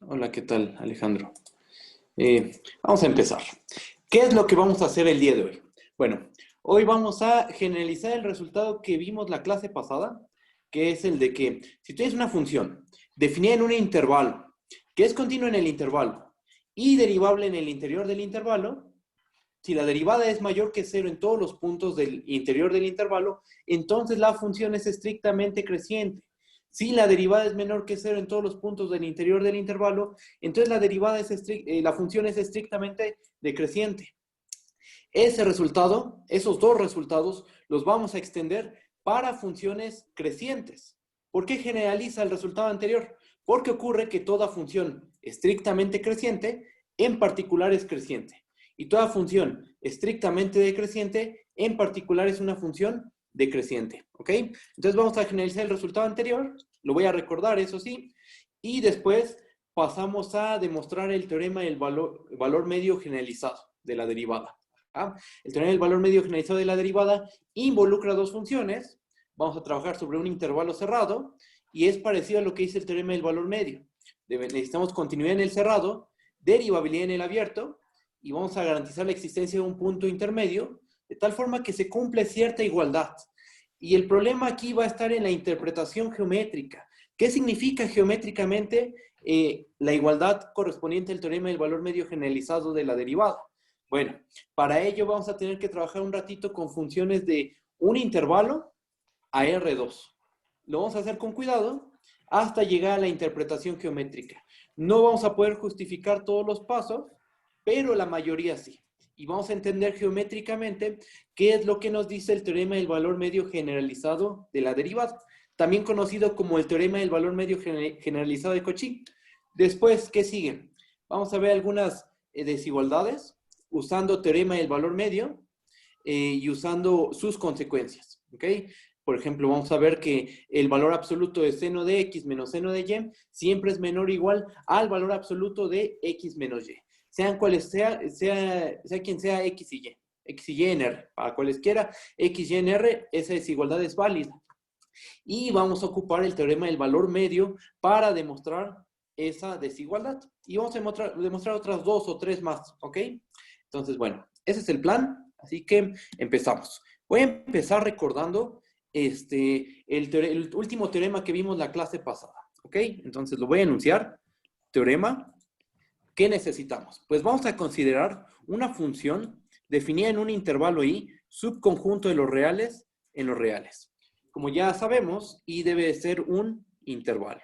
Hola, ¿qué tal, Alejandro? Vamos a empezar. ¿Qué es lo que vamos a hacer el día de hoy? Bueno, hoy vamos a generalizar el resultado que vimos la clase pasada, que es el de que si tienes una función definida en un intervalo, que es continua en el intervalo y derivable en el interior del intervalo, si la derivada es mayor que cero en todos los puntos del interior del intervalo, entonces la función es estrictamente creciente. Si la derivada es menor que cero en todos los puntos del interior del intervalo, entonces la función es estrictamente decreciente. Ese resultado, esos dos resultados, los vamos a extender para funciones crecientes. ¿Por qué generaliza el resultado anterior? Porque ocurre que toda función estrictamente creciente, en particular es creciente. Y toda función estrictamente decreciente, en particular es una función decreciente. ¿Ok? Entonces vamos a generalizar el resultado anterior, lo voy a recordar, eso sí, y después pasamos a demostrar el teorema del valor medio generalizado de la derivada. ¿Ah? El teorema del valor medio generalizado de la derivada involucra dos funciones. Vamos a trabajar sobre un intervalo cerrado y es parecido a lo que dice el teorema del valor medio. Necesitamos continuidad en el cerrado, derivabilidad en el abierto y vamos a garantizar la existencia de un punto intermedio de tal forma que se cumple cierta igualdad. Y el problema aquí va a estar en la interpretación geométrica. ¿Qué significa geométricamente la igualdad correspondiente al teorema del valor medio generalizado de la derivada? Bueno, para ello vamos a tener que trabajar un ratito con funciones de un intervalo a R2. Lo vamos a hacer con cuidado hasta llegar a la interpretación geométrica. No vamos a poder justificar todos los pasos, pero la mayoría sí. Y vamos a entender geométricamente qué es lo que nos dice el teorema del valor medio generalizado de la derivada, también conocido como el teorema del valor medio generalizado de Cauchy. Después, ¿qué sigue? Vamos a ver algunas desigualdades usando teorema del valor medio y usando sus consecuencias. ¿Ok? Por ejemplo, vamos a ver que el valor absoluto de seno de x menos seno de y siempre es menor o igual al valor absoluto de x menos y. Sean cuales sea quien sea x y y. X y y en R. Para cualesquiera x y en R, esa desigualdad es válida. Y vamos a ocupar el teorema del valor medio para demostrar esa desigualdad. Y vamos a demostrar otras dos o tres más, ¿ok? Entonces, bueno, ese es el plan, así que empezamos. Voy a empezar recordando el último teorema que vimos la clase pasada, ¿ok? Entonces lo voy a enunciar. Teorema, ¿qué necesitamos? Pues vamos a considerar una función definida en un intervalo i, subconjunto de los reales en los reales. Como ya sabemos, i debe ser un intervalo.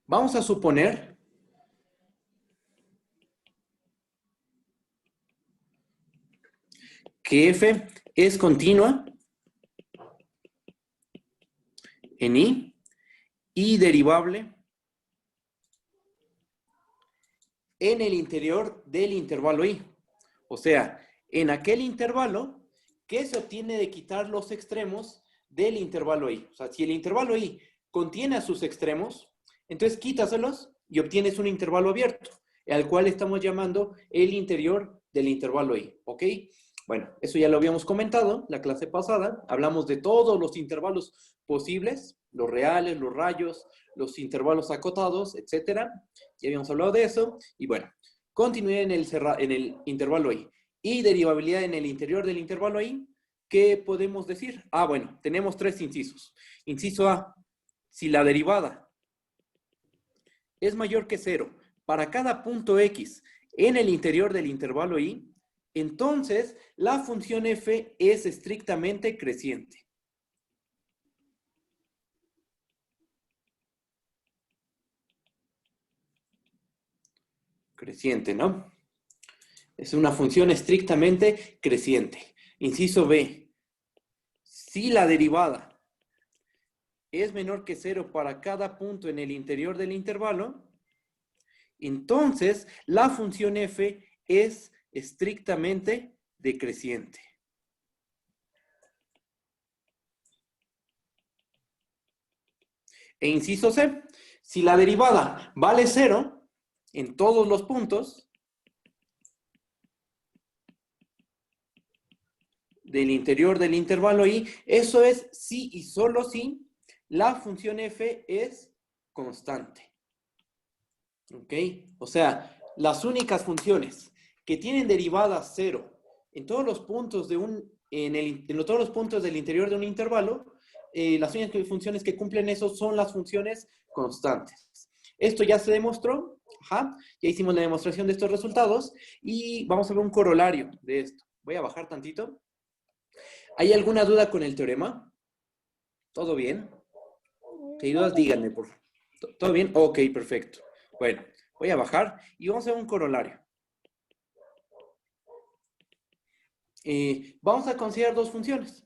Vamos a suponer que f es continua en i y derivable en el interior del intervalo i. O sea, en aquel intervalo que se obtiene de quitar los extremos del intervalo i. O sea, si el intervalo i contiene a sus extremos, entonces quítaselos y obtienes un intervalo abierto, al cual estamos llamando el interior del intervalo i. ¿Ok? Bueno, eso ya lo habíamos comentado la clase pasada. Hablamos de todos los intervalos posibles, los reales, los rayos, los intervalos acotados, etcétera. Ya habíamos hablado de eso. Y bueno, continuidad en el intervalo i y derivabilidad en el interior del intervalo i. ¿Qué podemos decir? Ah, bueno, tenemos tres incisos. Inciso A, si la derivada es mayor que cero para cada punto x en el interior del intervalo i, entonces la función f es estrictamente creciente. Creciente, ¿no? Es una función estrictamente creciente. Inciso B, si la derivada es menor que cero para cada punto en el interior del intervalo, entonces la función f es estrictamente decreciente. E inciso C, si la derivada vale cero en todos los puntos del interior del intervalo i, eso es si y solo si la función f es constante. ¿Ok? O sea, las únicas funciones que tienen derivadas 0 en todos los puntos todos los puntos del interior de un intervalo, las únicas funciones que cumplen eso son las funciones constantes. Esto ya se demostró, ajá, ya hicimos la demostración de estos resultados y vamos a ver un corolario de esto. Voy a bajar tantito. ¿Hay alguna duda con el teorema? ¿Todo bien? Si hay dudas, díganme, por favor. ¿Todo bien? Ok, perfecto. Bueno, voy a bajar y vamos a ver un corolario. Vamos a considerar dos funciones.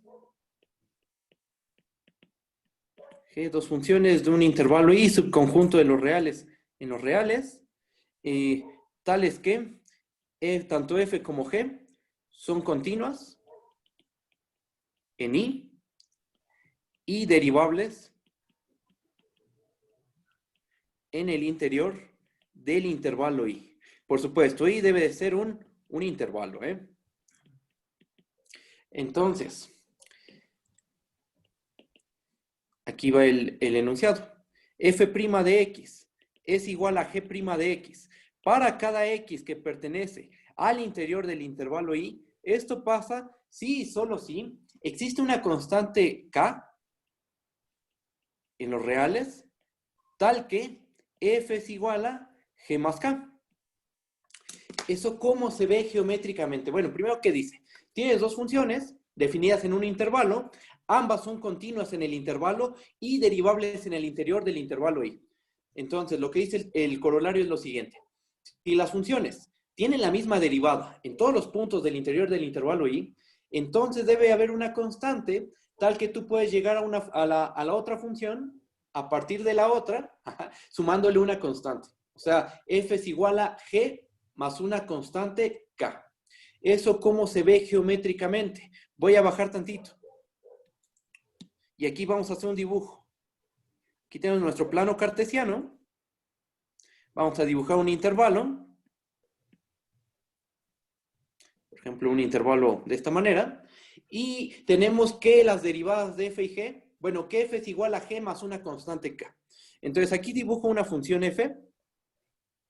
Dos funciones de un intervalo y subconjunto de los reales. En los reales, tales que tanto f como g son continuas en y derivables en el interior del intervalo i. Por supuesto, i debe de ser un intervalo, ¿eh? Entonces, aquí va el enunciado. F' de x es igual a g' de x. Para cada x que pertenece al interior del intervalo i, esto pasa si y solo si existe una constante k en los reales, tal que f es igual a g más k. ¿Eso cómo se ve geométricamente? Bueno, primero, ¿qué dice? Tienes dos funciones definidas en un intervalo, ambas son continuas en el intervalo y derivables en el interior del intervalo i. Entonces, lo que dice el corolario es lo siguiente. Si las funciones tienen la misma derivada en todos los puntos del interior del intervalo i, entonces debe haber una constante tal que tú puedes llegar a la otra función a partir de la otra, sumándole una constante. O sea, f es igual a g más una constante k. ¿Eso cómo se ve geométricamente? Voy a bajar tantito. Y aquí vamos a hacer un dibujo. Aquí tenemos nuestro plano cartesiano. Vamos a dibujar un intervalo. Por ejemplo, un intervalo de esta manera. Y tenemos que las derivadas de f y g, bueno, que f es igual a g más una constante k. Entonces aquí dibujo una función f,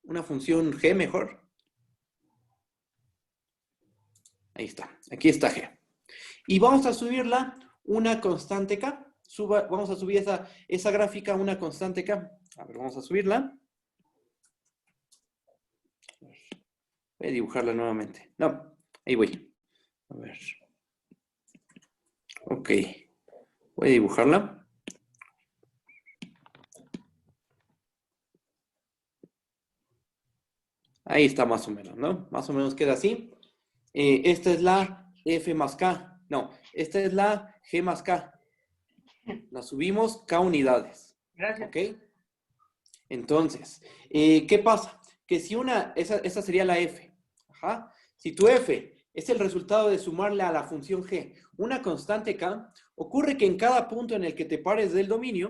una función g mejor. Ahí está, aquí está g. Y vamos a subirla una constante k. Vamos a subir esa gráfica a una constante k. A ver, vamos a subirla. Voy a dibujarla nuevamente. No, ahí voy. A ver. Ok. Voy a dibujarla. Ahí está más o menos, ¿no? Más o menos queda así. Esta es la f más k. No, esta es la g más k. La subimos k unidades. Gracias. ¿Ok? Entonces, ¿qué pasa? Que si esa sería la f. Ajá. Si tu f es el resultado de sumarle a la función g una constante k, ocurre que en cada punto en el que te pares del dominio,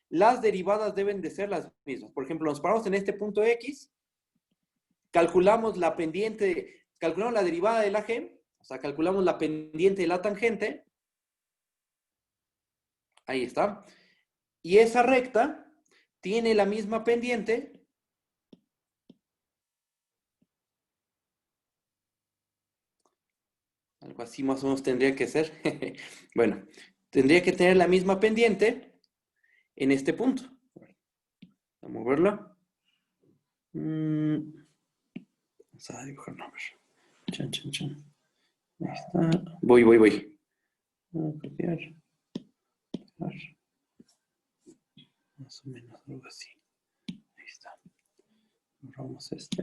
las derivadas deben de ser las mismas. Por ejemplo, nos paramos en este punto x, calculamos la pendiente, calculamos la derivada de la g, o sea, calculamos la pendiente de la tangente. Ahí está. Y esa recta tiene la misma pendiente algo así más o menos tendría que ser. Bueno, tendría que tener la misma pendiente en este punto. Vamos a verlo. Vamos a dibujarlo. A ver. Chan, chan, chan. Ahí está. Voy. Voy a copiar. Más o menos algo así. Ahí está. Borramos este.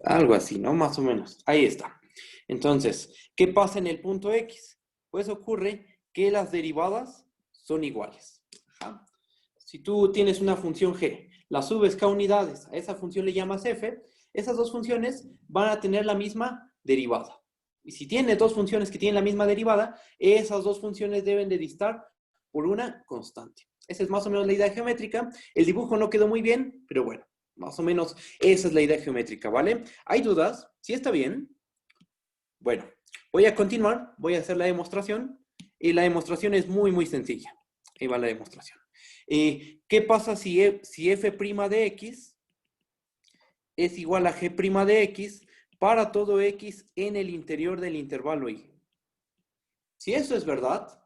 Algo así, ¿no? Más o menos. Ahí está. Entonces, ¿qué pasa en el punto X? Pues ocurre que las derivadas son iguales. Ajá. Si tú tienes una función g, la subes k unidades, a esa función le llamas f, esas dos funciones van a tener la misma derivada. Y si tienes dos funciones que tienen la misma derivada, esas dos funciones deben de distar por una constante. Esa es más o menos la idea geométrica. El dibujo no quedó muy bien, pero bueno. Más o menos esa es la idea geométrica, ¿vale? ¿Hay dudas? ¿Sí está bien? Bueno, voy a continuar, voy a hacer la demostración y la demostración es muy, muy sencilla. Ahí va la demostración. ¿Qué pasa si f' de x es igual a g' de x para todo x en el interior del intervalo y? Si eso es verdad,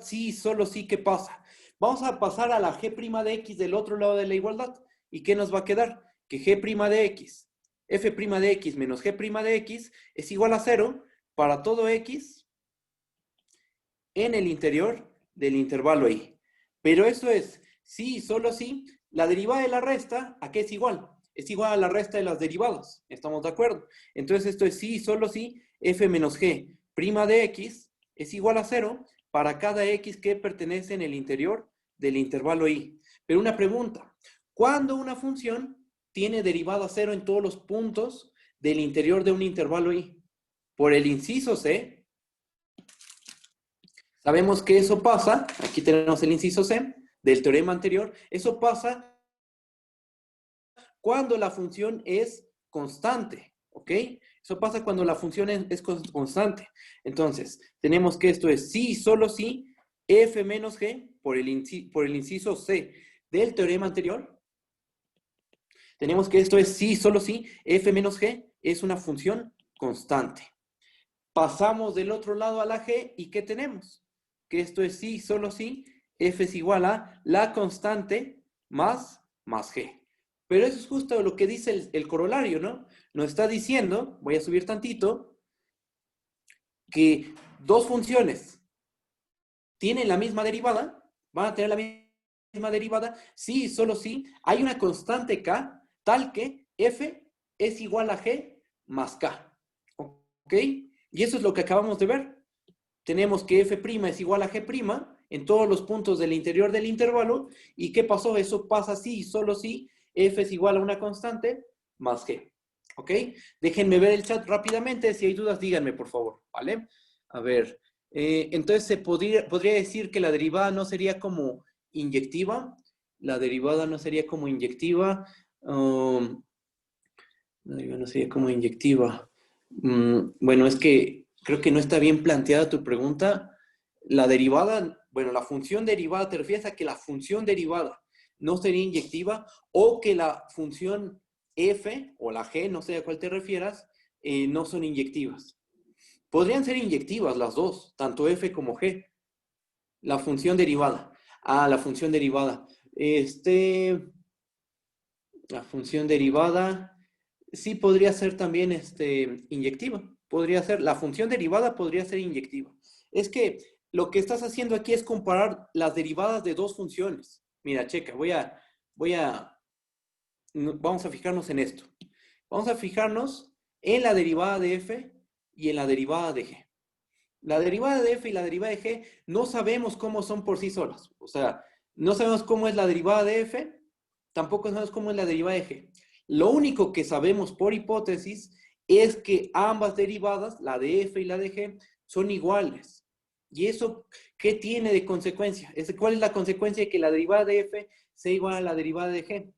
sí, solo sí, ¿qué pasa? Vamos a pasar a la g' de x del otro lado de la igualdad. ¿Y qué nos va a quedar? Que g' de x, f' de x menos g' de x es igual a 0 para todo x en el interior del intervalo y. Pero eso es, sí, solo sí, la derivada de la resta, ¿a qué es igual? Es igual a la resta de las derivadas. ¿Estamos de acuerdo? Entonces esto es sí, solo sí, f menos g' de x es igual a 0 para cada x que pertenece en el interior del intervalo y. Pero una pregunta, ¿cuándo una función tiene derivada 0 en todos los puntos del interior de un intervalo y? Por el inciso C, sabemos que eso pasa, aquí tenemos el inciso C del teorema anterior, eso pasa cuando la función es constante, ¿ok? Eso pasa cuando la función es constante. Entonces, tenemos que esto es sí, solo sí, f menos g por el inciso C del teorema anterior. Tenemos que esto es sí, solo sí, f menos g es una función constante. Pasamos del otro lado a la g y ¿qué tenemos? Que esto es sí, solo sí, f es igual a la constante más g. Pero eso es justo lo que dice el corolario, ¿no? Nos está diciendo, voy a subir tantito, que dos funciones tienen la misma derivada, van a tener la misma derivada, sí, solo sí, hay una constante k, tal que f es igual a g más k. ¿Ok? Y eso es lo que acabamos de ver. Tenemos que f' es igual a g' en todos los puntos del interior del intervalo. ¿Y qué pasó? Eso pasa sí, solo si f es igual a una constante más g. ¿Ok? Déjenme ver el chat rápidamente. Si hay dudas, díganme, por favor. ¿Vale? A ver. Entonces, se podría decir que la derivada no sería como inyectiva. La derivada no sería como inyectiva. La derivada no sería como inyectiva. Bueno, es que creo que no está bien planteada tu pregunta. La derivada, bueno, la función derivada, ¿te refieres a que la función derivada no sería inyectiva o que la función f o la g, no sé a cuál te refieras, no son inyectivas? Podrían ser inyectivas las dos, tanto f como g. La función derivada. Ah, la función derivada. La función derivada sí podría ser también inyectiva. Podría ser, la función derivada podría ser inyectiva. Es que lo que estás haciendo aquí es comparar las derivadas de dos funciones. Mira, checa, vamos a fijarnos en esto. Vamos a fijarnos en la derivada de f y en la derivada de g. La derivada de f y la derivada de g no sabemos cómo son por sí solas. O sea, no sabemos cómo es la derivada de f, tampoco sabemos cómo es la derivada de g. Lo único que sabemos por hipótesis es que ambas derivadas, la de f y la de g, son iguales. ¿Y eso qué tiene de consecuencia? ¿Cuál es la consecuencia de que la derivada de f sea igual a la derivada de g?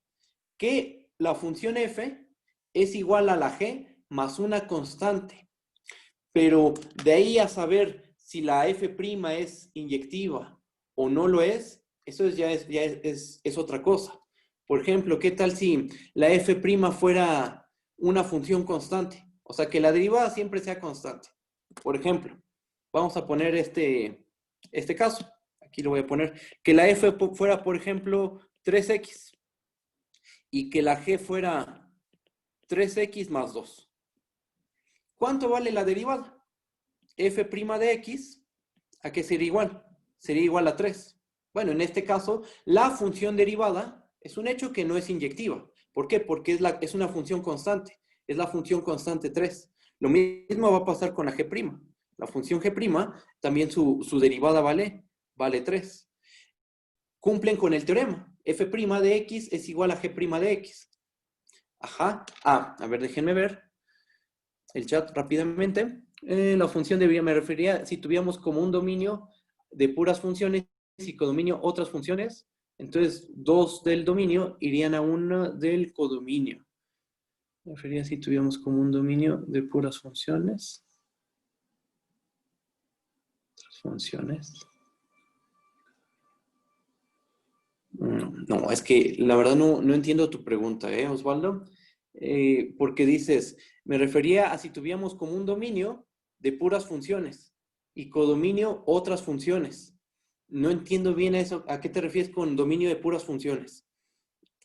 Que la función f es igual a la g más una constante. Pero de ahí a saber si la f' es inyectiva o no lo es, eso ya es otra cosa. Por ejemplo, ¿qué tal si la f' fuera una función constante? O sea, que la derivada siempre sea constante. Por ejemplo, vamos a poner este caso. Aquí lo voy a poner. Que la f fuera, por ejemplo, 3x. Y que la g fuera 3x más 2. ¿Cuánto vale la derivada? F' de x, ¿a qué sería igual? Sería igual a 3. Bueno, en este caso, la función derivada es un hecho que no es inyectiva. ¿Por qué? Porque es una función constante. Es la función constante 3. Lo mismo va a pasar con la g'. La función g', también su derivada vale 3. Cumplen con el teorema. F' de x es igual a g' de x. Ajá. A ver, déjenme ver el chat rápidamente. La función me refería si tuviéramos como un dominio de puras funciones y codominio otras funciones, entonces dos del dominio irían a una del codominio. Me refería si tuviéramos como un dominio de puras funciones. funciones. No, es que la verdad no entiendo tu pregunta, Osvaldo. Porque dices, me refería a si tuviéramos como un dominio de puras funciones y codominio otras funciones. No entiendo bien eso. ¿A qué te refieres con dominio de puras funciones?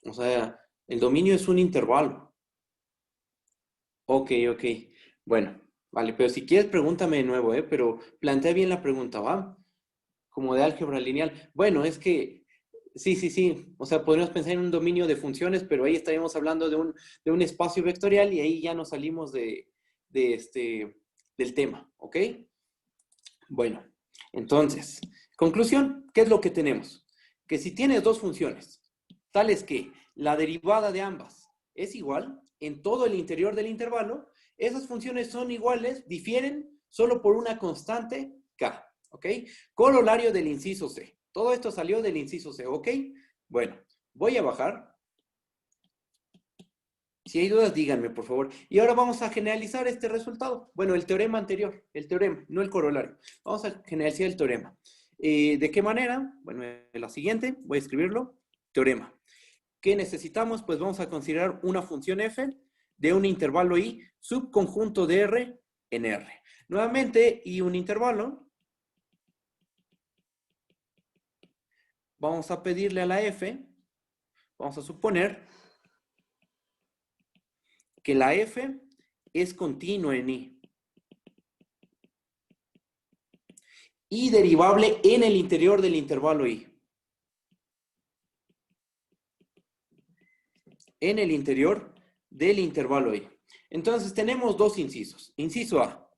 O sea, el dominio es un intervalo. Ok, ok. Bueno, vale, pero si quieres pregúntame de nuevo, pero plantea bien la pregunta, ¿va? Como de álgebra lineal. Bueno, es que sí, sí, sí. O sea, podríamos pensar en un dominio de funciones, pero ahí estaríamos hablando de un espacio vectorial y ahí ya nos salimos del tema, ¿ok? Bueno, entonces, conclusión, ¿qué es lo que tenemos? Que si tienes dos funciones, tales que la derivada de ambas es igual en todo el interior del intervalo, esas funciones son iguales, difieren solo por una constante k, ¿ok? Corolario del inciso C. Todo esto salió del inciso C, ¿ok? Bueno, voy a bajar. Si hay dudas, díganme, por favor. Y ahora vamos a generalizar este resultado. Bueno, el teorema anterior, el teorema, no el corolario. Vamos a generalizar el teorema. ¿De qué manera? Bueno, en la siguiente, voy a escribirlo. Teorema. ¿Qué necesitamos? Pues vamos a considerar una función f de un intervalo i, subconjunto de R en R. Nuevamente, y un intervalo. Vamos a pedirle a la f, vamos a suponer que la f es continua en i. Y derivable en el interior del intervalo i. En el interior del intervalo i. Entonces tenemos dos incisos. Inciso A.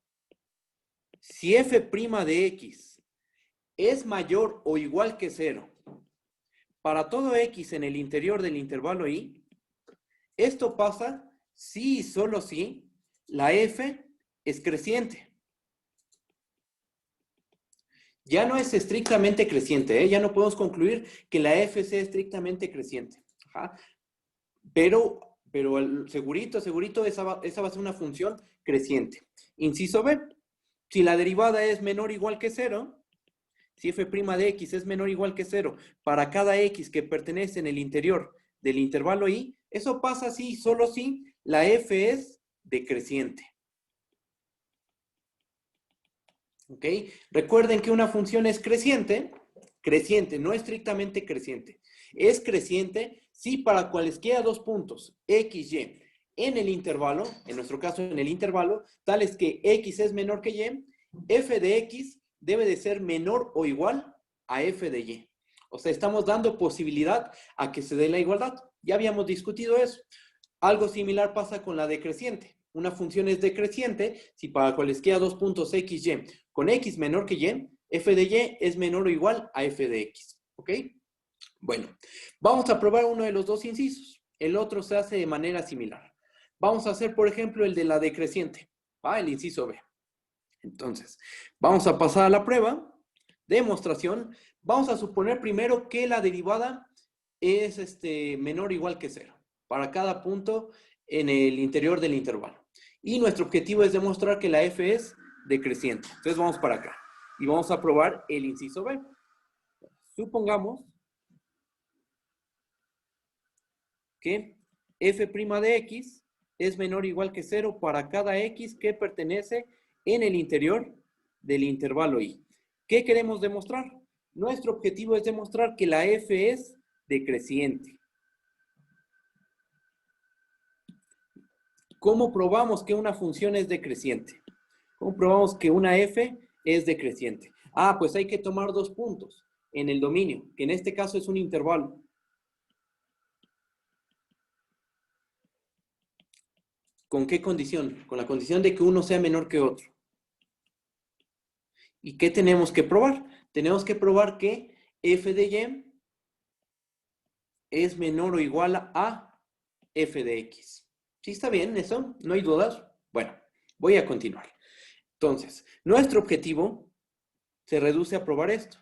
Si f' de x es mayor o igual que 0 para todo x en el interior del intervalo i, esto pasa si y solo si la f es creciente. Ya no es estrictamente creciente, ya no podemos concluir que la f sea estrictamente creciente. Ajá. Pero segurito, esa va a ser una función creciente. Inciso B, si la derivada es menor o igual que 0, si f' de x es menor o igual que 0 para cada x que pertenece en el interior del intervalo i, eso pasa si, solo si la f es decreciente. ¿Ok? Recuerden que una función es creciente, no estrictamente creciente. Es creciente si para cualesquiera dos puntos, x, y, en el intervalo, en nuestro caso en el intervalo, tales que x es menor que y, f de x debe de ser menor o igual a f de y. O sea, estamos dando posibilidad a que se dé la igualdad. Ya habíamos discutido eso. Algo similar pasa con la decreciente. Una función es decreciente si para cualesquiera dos puntos x, y con x menor que y, f de y es menor o igual a f de x. ¿Ok? Bueno, vamos a probar uno de los dos incisos. El otro se hace de manera similar. Vamos a hacer, por ejemplo, el de la decreciente. ¿Va? El inciso B. Entonces, vamos a pasar a la prueba. Demostración. Vamos a suponer primero que la derivada es menor o igual que 0 para cada punto en el interior del intervalo. Y nuestro objetivo es demostrar que la f es decreciente. Entonces vamos para acá y vamos a probar el inciso B. Supongamos que f' de x es menor o igual que 0 para cada x que pertenece en el interior del intervalo i. ¿Qué queremos demostrar? Nuestro objetivo es demostrar que la f es decreciente. ¿Cómo probamos que una función es decreciente? ¿Cómo probamos que una f es decreciente? Ah, pues hay que tomar dos puntos en el dominio, que en este caso es un intervalo. ¿Con qué condición? Con la condición de que uno sea menor que otro. ¿Y qué tenemos que probar? Tenemos que probar que f de y es menor o igual a f de x. ¿Sí está bien eso? ¿No hay dudas? Bueno, voy a continuar. Entonces, nuestro objetivo se reduce a probar esto.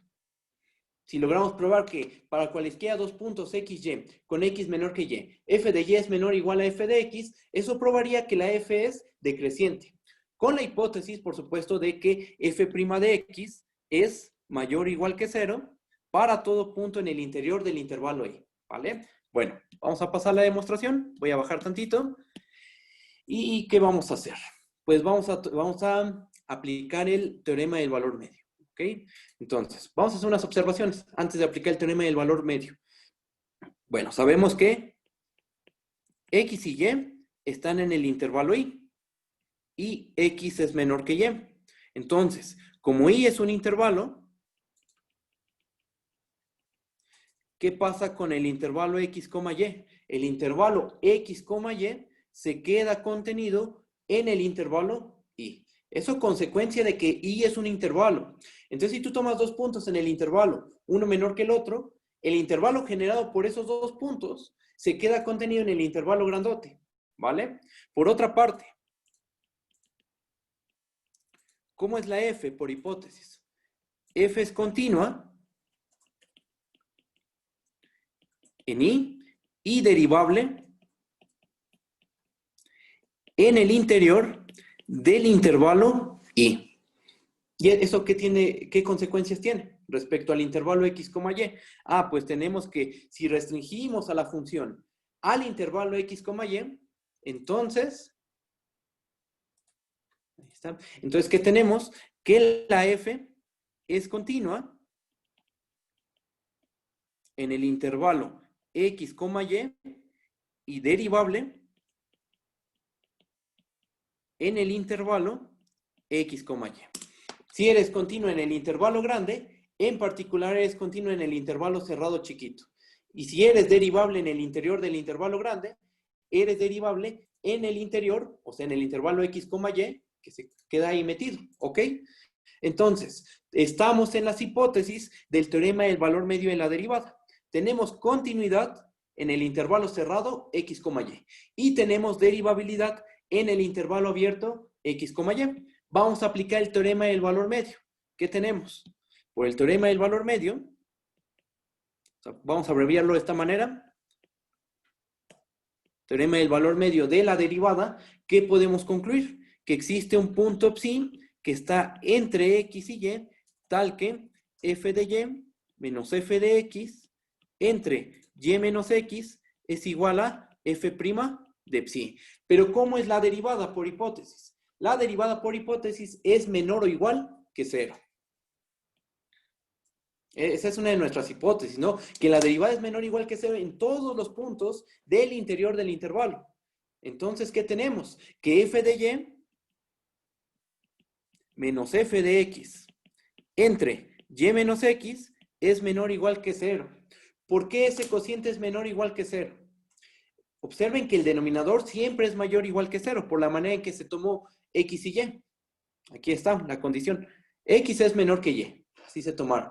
Si logramos probar que para cualesquiera dos puntos x, y con x menor que y, f de y es menor o igual a f de x, eso probaría que la f es decreciente. Con la hipótesis, por supuesto, de que f' de x es mayor o igual que 0 para todo punto en el interior del intervalo y, ¿vale? Bueno, vamos a pasar la demostración. Voy a bajar tantito. ¿Y qué vamos a hacer? Pues vamos a aplicar el teorema del valor medio, ¿ok? Entonces, vamos a hacer unas observaciones antes de aplicar el teorema del valor medio. Bueno, sabemos que X y Y están en el intervalo y X es menor que Y. Entonces, como Y es un intervalo, ¿qué pasa con el intervalo X, Y? El intervalo X, Y se queda contenido en el intervalo Y. Eso consecuencia de que Y es un intervalo. Entonces, si tú tomas dos puntos en el intervalo, uno menor que el otro, el intervalo generado por esos dos puntos se queda contenido en el intervalo grandote, ¿vale? Por otra parte, ¿cómo es la F por hipótesis? F es continua en y derivable en el interior del intervalo y. ¿Y eso qué consecuencias tiene respecto al intervalo X, Y? Ah, pues tenemos que si restringimos a la función al intervalo X, Y, entonces, ahí está. Entonces, ¿qué tenemos? Que la F es continua en el intervalo X, Y derivable en el intervalo X, Y. Si eres continuo en el intervalo grande, en particular eres continuo en el intervalo cerrado chiquito. Y si eres derivable en el interior del intervalo grande, eres derivable en el interior, o sea, en el intervalo X, Y, que se queda ahí metido, ¿ok? Entonces, estamos en las hipótesis del teorema del valor medio de la derivada. Tenemos continuidad en el intervalo cerrado X, Y. Y tenemos derivabilidad en el intervalo abierto X, Y. Vamos a aplicar el teorema del valor medio. ¿Qué tenemos? Por el teorema del valor medio, vamos a abreviarlo de esta manera. Teorema del valor medio de la derivada, ¿qué podemos concluir? Que existe un punto psi que está entre X y Y, tal que f de Y menos f de X entre Y menos X es igual a f' de psi. Pero ¿cómo es la derivada por hipótesis? La derivada por hipótesis es menor o igual que 0. Esa es una de nuestras hipótesis, ¿no? Que la derivada es menor o igual que 0 en todos los puntos del interior del intervalo. Entonces, ¿qué tenemos? Que f de Y menos f de X entre Y menos X es menor o igual que 0. ¿Por qué ese cociente es menor o igual que 0? Observen que el denominador siempre es mayor o igual que 0 por la manera en que se tomó X y Y. Aquí está la condición. X es menor que Y. Así se tomaron.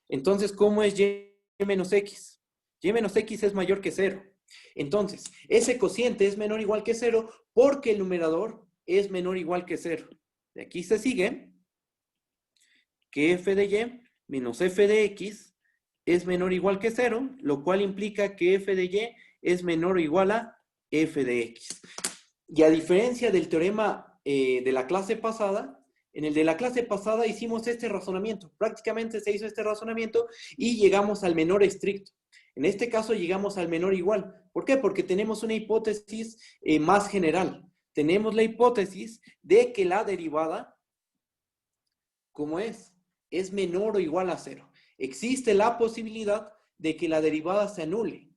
Entonces, ¿cómo es Y menos X? Y menos X es mayor que 0. Entonces, ese cociente es menor o igual que 0 porque el numerador es menor o igual que 0. De aquí se sigue que f de Y menos f de X es menor o igual que 0, lo cual implica que f de Y es menor o igual a f de X. Y a diferencia del teorema de la clase pasada, en el de la clase pasada hicimos este razonamiento. Prácticamente se hizo este razonamiento y llegamos al menor estricto. En este caso llegamos al menor igual. ¿Por qué? Porque tenemos una hipótesis más general. Tenemos la hipótesis de que la derivada, ¿cómo es? Es menor o igual a 0. Existe la posibilidad de que la derivada se anule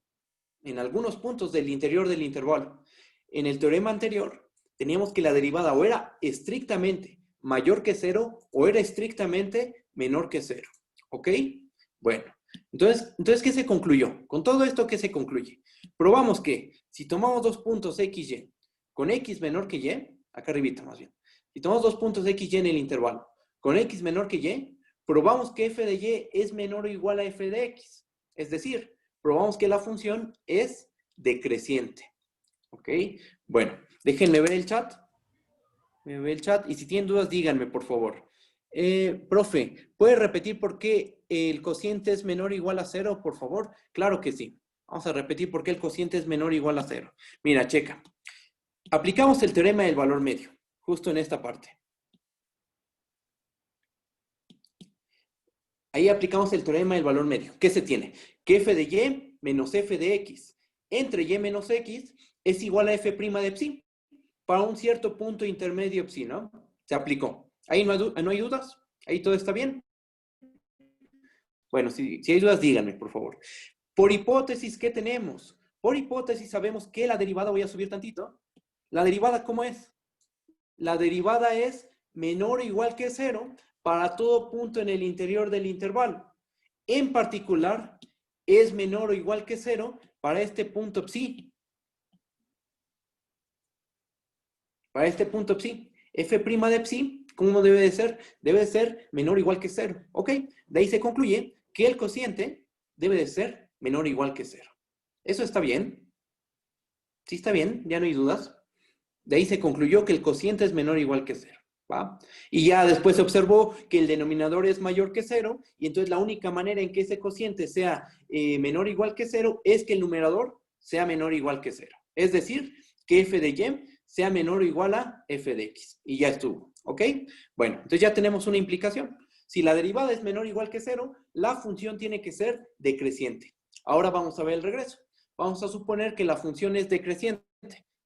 en algunos puntos del interior del intervalo. En el teorema anterior, teníamos que la derivada o era estrictamente mayor que 0 o era estrictamente menor que 0. ¿Ok? Bueno, entonces, ¿qué se concluyó? Con todo esto, ¿qué se concluye? Probamos que si tomamos dos puntos x, y con x menor que y, acá arribita más bien, si tomamos dos puntos x, y en el intervalo, con x menor que y, probamos que f de y es menor o igual a f de x. Es decir, probamos que la función es decreciente. ¿Ok? Bueno, déjenme ver el chat. Y si tienen dudas, díganme, por favor. Profe, ¿puede repetir por qué el cociente es menor o igual a 0, por favor? Claro que sí. Vamos a repetir por qué el cociente es menor o igual a 0. Mira, checa. Aplicamos el teorema del valor medio, justo en esta parte. Ahí aplicamos el teorema del valor medio. ¿Qué se tiene? Que f de y menos f de x entre y menos x es igual a f' de psi para un cierto punto intermedio psi, ¿no? Se aplicó. Ahí no hay dudas. Ahí todo está bien. Bueno, si hay dudas, díganme, por favor. Por hipótesis, ¿qué tenemos? Por hipótesis sabemos que la derivada, voy a subir tantito. ¿La derivada cómo es? La derivada es menor o igual que 0 para todo punto en el interior del intervalo. En particular, es menor o igual que 0 para este punto psi. Para este punto psi. F' de psi, ¿cómo debe de ser? Debe de ser menor o igual que 0. ¿Ok? De ahí se concluye que el cociente debe de ser menor o igual que 0. ¿Eso está bien? ¿Sí está bien? ¿Ya no hay dudas? De ahí se concluyó que el cociente es menor o igual que 0. ¿Va? Y ya después se observó que el denominador es mayor que 0, y entonces la única manera en que ese cociente sea menor o igual que 0 es que el numerador sea menor o igual que 0. Es decir, que f de y sea menor o igual a f de x. Y ya estuvo. ¿Ok? Bueno, entonces ya tenemos una implicación. Si la derivada es menor o igual que 0, la función tiene que ser decreciente. Ahora vamos a ver el regreso. Vamos a suponer que la función es decreciente.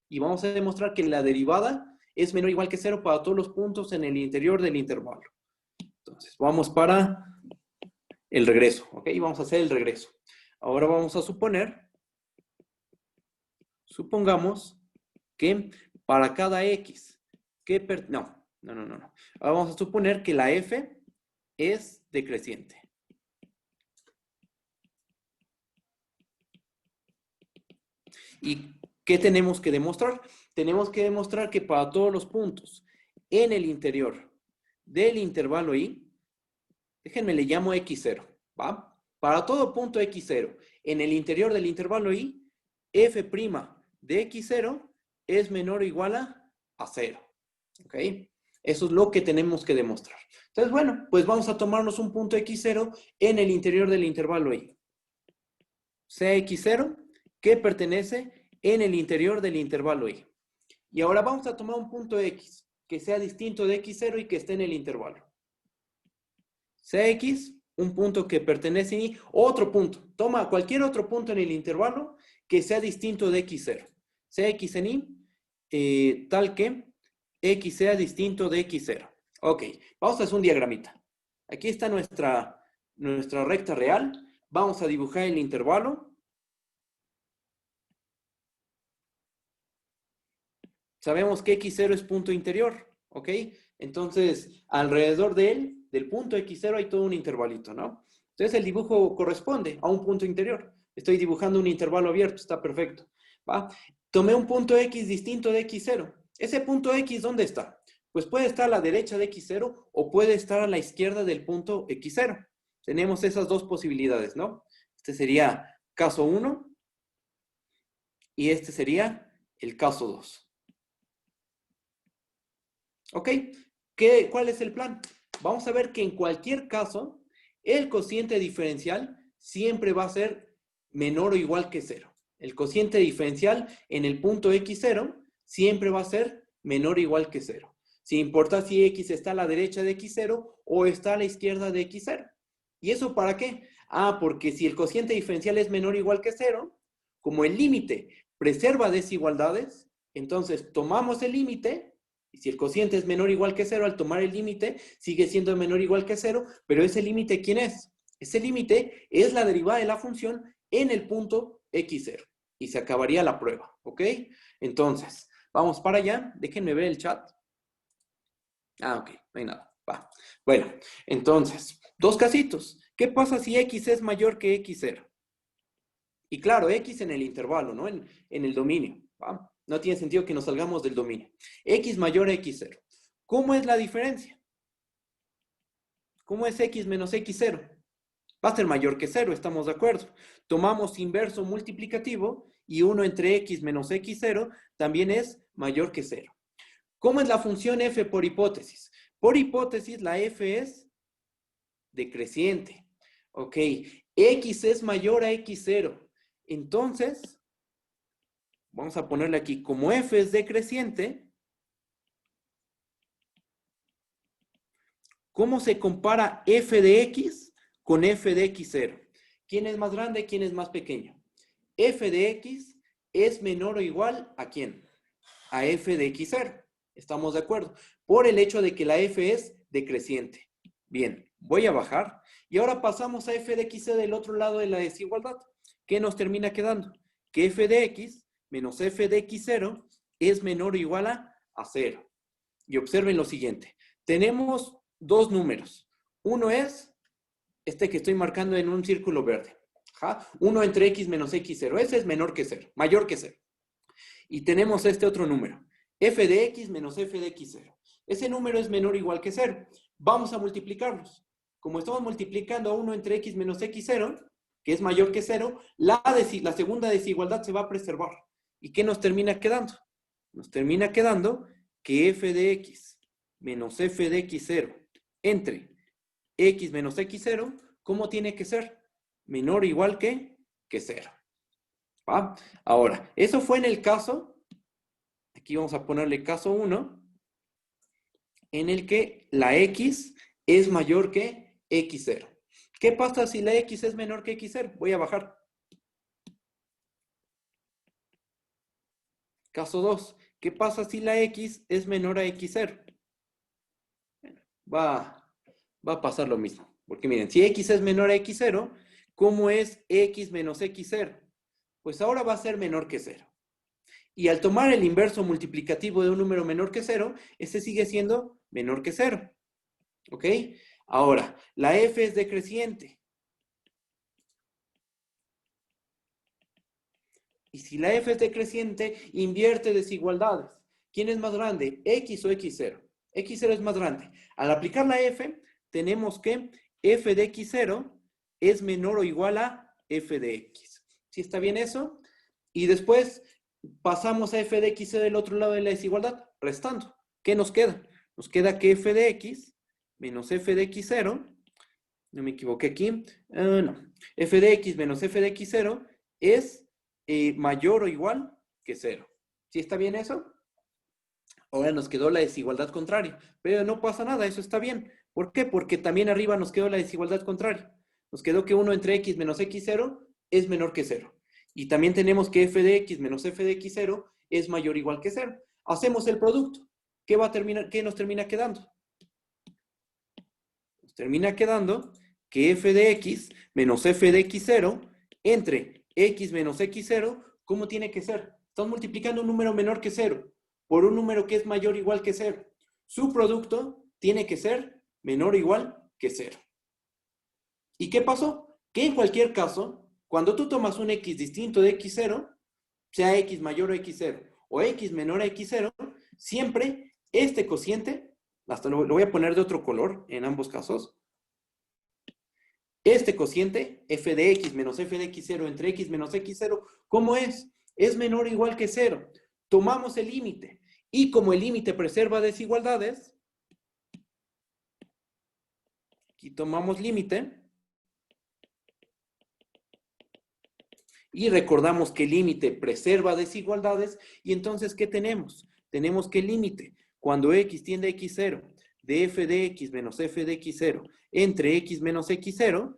Y vamos a demostrar que la derivada es menor o igual que 0 para todos los puntos en el interior del intervalo. Entonces, vamos para el regreso, ¿ok? Vamos a hacer el regreso. Ahora vamos a supongamos que para cada x, no. Ahora vamos a suponer que la f es decreciente. ¿Y qué tenemos que demostrar? Tenemos que demostrar que para todos los puntos en el interior del intervalo i, déjenme le llamo x0, ¿va? Para todo punto x0 en el interior del intervalo i, f' de x0 es menor o igual a 0, ¿ok? Eso es lo que tenemos que demostrar. Entonces, bueno, pues vamos a tomarnos un punto x0 en el interior del intervalo i. Sea x0 que pertenece en el interior del intervalo i. Y ahora vamos a tomar un punto x que sea distinto de x0 y que esté en el intervalo. Sea x un punto que pertenece a otro punto. Toma cualquier otro punto en el intervalo que sea distinto de x0. Sea x en y, tal que x sea distinto de x0. Ok, vamos a hacer un diagramita. Aquí está nuestra recta real. Vamos a dibujar el intervalo. Sabemos que x0 es punto interior, ¿ok? Entonces, alrededor de él, del punto x0, hay todo un intervalito, ¿no? Entonces, el dibujo corresponde a un punto interior. Estoy dibujando un intervalo abierto, está perfecto, ¿va? Tomé un punto x distinto de x0. ¿Ese punto x dónde está? Pues puede estar a la derecha de x0 o puede estar a la izquierda del punto x0. Tenemos esas dos posibilidades, ¿no? Este sería caso 1 y este sería el caso 2. ¿Ok? ¿Cuál es el plan? Vamos a ver que en cualquier caso, el cociente diferencial siempre va a ser menor o igual que 0. El cociente diferencial en el punto x0 siempre va a ser menor o igual que 0. Sin importar si x está a la derecha de x0 o está a la izquierda de x0. ¿Y eso para qué? Ah, porque si el cociente diferencial es menor o igual que 0, como el límite preserva desigualdades, entonces tomamos el límite. Y si el cociente es menor o igual que 0, al tomar el límite, sigue siendo menor o igual que 0, pero ese límite, ¿quién es? Ese límite es la derivada de la función en el punto x0. Y se acabaría la prueba, ¿ok? Entonces, vamos para allá. Déjenme ver el chat. Ah, ok, no hay nada. Va. Bueno, entonces, dos casitos. ¿Qué pasa si x es mayor que x0? Y claro, x en el intervalo, ¿no? En el dominio, ¿va? No tiene sentido que nos salgamos del dominio. X mayor a x0. ¿Cómo es la diferencia? ¿Cómo es x menos x0? Va a ser mayor que 0, estamos de acuerdo. Tomamos inverso multiplicativo y 1 entre x menos x0 también es mayor que 0. ¿Cómo es la función f por hipótesis? Por hipótesis, la f es decreciente. Ok, x es mayor a x0. Entonces, vamos a ponerle aquí, como f es decreciente, ¿cómo se compara f de x con f de x0. ¿Quién es más grande? ¿Quién es más pequeño? F de x es menor o igual ¿a quién? A f de x0. ¿Estamos de acuerdo? Por el hecho de que la f es decreciente. Bien, voy a bajar. Y ahora pasamos a f de x del otro lado de la desigualdad. ¿Qué nos termina quedando? Que f de x menos f de x0 es menor o igual a 0. Y observen lo siguiente. Tenemos dos números. Uno es este que estoy marcando en un círculo verde. Ajá. 1 entre x menos x0. Ese es menor que 0, mayor que 0. Y tenemos este otro número. F de x menos f de x0. Ese número es menor o igual que 0. Vamos a multiplicarlos. Como estamos multiplicando a 1 entre x menos x0, que es mayor que 0, la segunda desigualdad se va a preservar. ¿Y qué nos termina quedando? Nos termina quedando que f de x menos f de x0 entre x menos x0, ¿cómo tiene que ser? Menor o igual que 0. ¿Va? Ahora, eso fue en el caso, aquí vamos a ponerle caso 1, en el que la x es mayor que x0. ¿Qué pasa si la x es menor que x0? Voy a bajar. Caso 2. ¿Qué pasa si la x es menor a x0? Va a pasar lo mismo. Porque miren, si x es menor a x0, ¿cómo es x menos x0? Pues ahora va a ser menor que 0. Y al tomar el inverso multiplicativo de un número menor que 0, ese sigue siendo menor que 0. ¿Ok? Ahora, la f es decreciente. Y si la f es decreciente, invierte desigualdades. ¿Quién es más grande? ¿X o x0? X0 es más grande. Al aplicar la f, tenemos que f de x0 es menor o igual a f de x. ¿Sí está bien eso? Y después pasamos a f de x del otro lado de la desigualdad, restando. ¿Qué nos queda? Nos queda que f de x menos f de x0, no me equivoqué aquí, no, f de x menos f de x0 es mayor o igual que 0. ¿Sí está bien eso? Ahora nos quedó la desigualdad contraria, pero no pasa nada, eso está bien. ¿Por qué? Porque también arriba nos quedó la desigualdad contraria. Nos quedó que 1 entre x menos x0 es menor que 0. Y también tenemos que f de x menos f de x0 es mayor o igual que 0. Hacemos el producto. ¿Qué nos termina quedando? Nos termina quedando que f de x menos f de x0 entre x menos x0, ¿cómo tiene que ser? Estamos multiplicando un número menor que 0 por un número que es mayor o igual que 0. Su producto tiene que ser menor o igual que 0. ¿Y qué pasó? Que en cualquier caso, cuando tú tomas un x distinto de x0, sea x mayor a x0 o x menor a x0, siempre este cociente, hasta lo voy a poner de otro color en ambos casos, este cociente, f de x menos f de x0 entre x menos x0, ¿cómo es? Es menor o igual que 0. Tomamos el límite. Y como el límite preserva desigualdades, aquí tomamos límite. Y recordamos que el límite preserva desigualdades. Y entonces, ¿qué tenemos? Tenemos que el límite, cuando x tiende a x0, de f de x menos f de x0 entre x menos x0,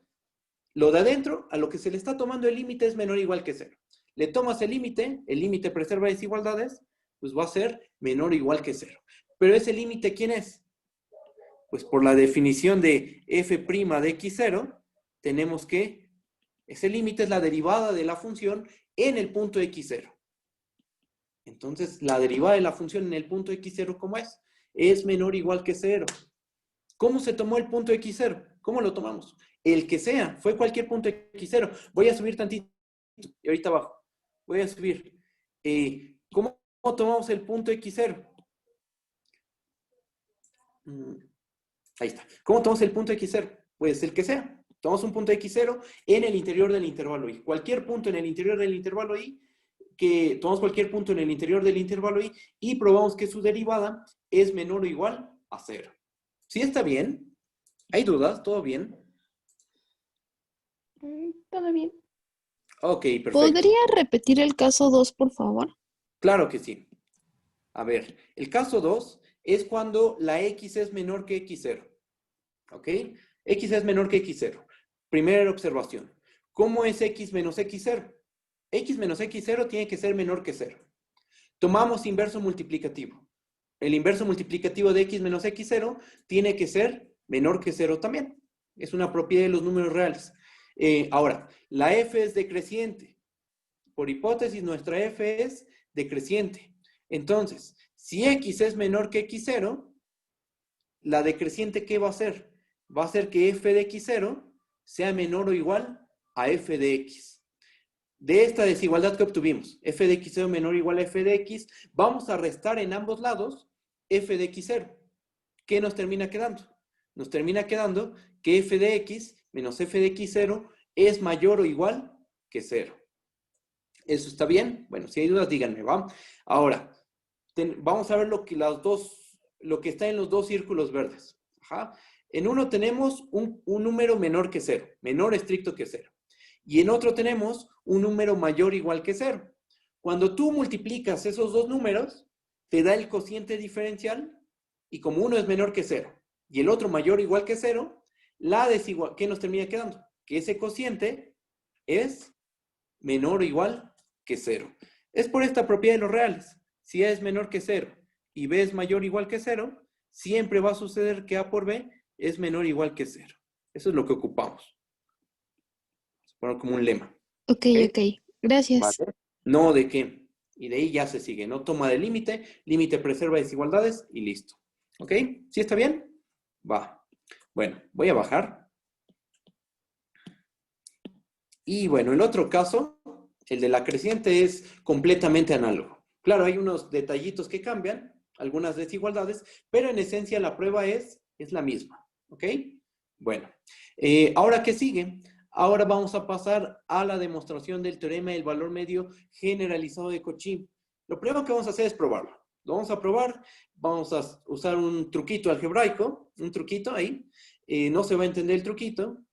lo de adentro, a lo que se le está tomando el límite es menor o igual que 0. Le tomas el límite preserva desigualdades, pues va a ser menor o igual que 0. Pero ese límite, ¿quién es? Pues por la definición de f' de x0, tenemos que ese límite es la derivada de la función en el punto x0. Entonces, la derivada de la función en el punto x0, ¿cómo es? Es menor o igual que 0. ¿Cómo se tomó el punto x0? ¿Cómo lo tomamos? El que sea, fue cualquier punto x0. Voy a subir tantito y ahorita abajo. Voy a subir. ¿Cómo tomamos el punto x0? Ahí está. ¿Cómo tomamos el punto x0? Pues el que sea. Tomamos un punto x0 en el interior del intervalo y. Cualquier punto en el interior del intervalo y, que tomamos cualquier punto en el interior del intervalo y probamos que su derivada es menor o igual a 0. ¿Sí está bien? ¿Hay dudas? ¿Todo bien? Todo bien. Ok, perfecto. ¿Podría repetir el caso 2, por favor? Claro que sí. A ver, el caso 2 es cuando la x es menor que x0. ¿Ok? X es menor que x0. Primera observación. ¿Cómo es x menos x0? X menos x0 tiene que ser menor que 0. Tomamos inverso multiplicativo. El inverso multiplicativo de x menos x0 tiene que ser menor que 0 también. Es una propiedad de los números reales. Ahora, la f es decreciente. Por hipótesis, nuestra f es decreciente. Entonces, si x es menor que x0, la decreciente, ¿qué va a hacer? Va a hacer que f de x0 sea menor o igual a f de x. De esta desigualdad que obtuvimos, f de x0 menor o igual a f de x, vamos a restar en ambos lados f de x0. ¿Qué nos termina quedando? Nos termina quedando que f de x menos f de x0 es mayor o igual que 0. ¿Eso está bien? Bueno, si hay dudas, díganme, ¿va? Ahora, vamos a ver lo que está en los dos círculos verdes. Ajá. En uno tenemos un número menor que 0, menor estricto que 0. Y en otro tenemos un número mayor o igual que 0. Cuando tú multiplicas esos dos números, te da el cociente diferencial, y como uno es menor que 0 y el otro mayor o igual que 0, ¿qué nos termina quedando? Que ese cociente es menor o igual que 0. Es por esta propiedad de los reales. Si A es menor que 0 y B es mayor o igual que 0, siempre va a suceder que A por B es menor o igual que 0. Eso es lo que ocupamos. Vamos a poner como un lema. Ok. Gracias. ¿Vale? No, ¿de qué? Y de ahí ya se sigue, ¿no? Toma de límite preserva desigualdades y listo. ¿Ok? ¿Sí está bien? Va. Bueno, voy a bajar. Y bueno, el otro caso, el de la creciente, es completamente análogo. Claro, hay unos detallitos que cambian, algunas desigualdades, pero en esencia la prueba es la misma. ¿Ok? Bueno, ahora, ¿qué sigue? Ahora vamos a pasar a la demostración del teorema del valor medio generalizado de Cauchy. Lo primero que vamos a hacer es probarlo. Lo vamos a probar, vamos a usar un truquito algebraico, un truquito ahí. No se va a entender el truquito,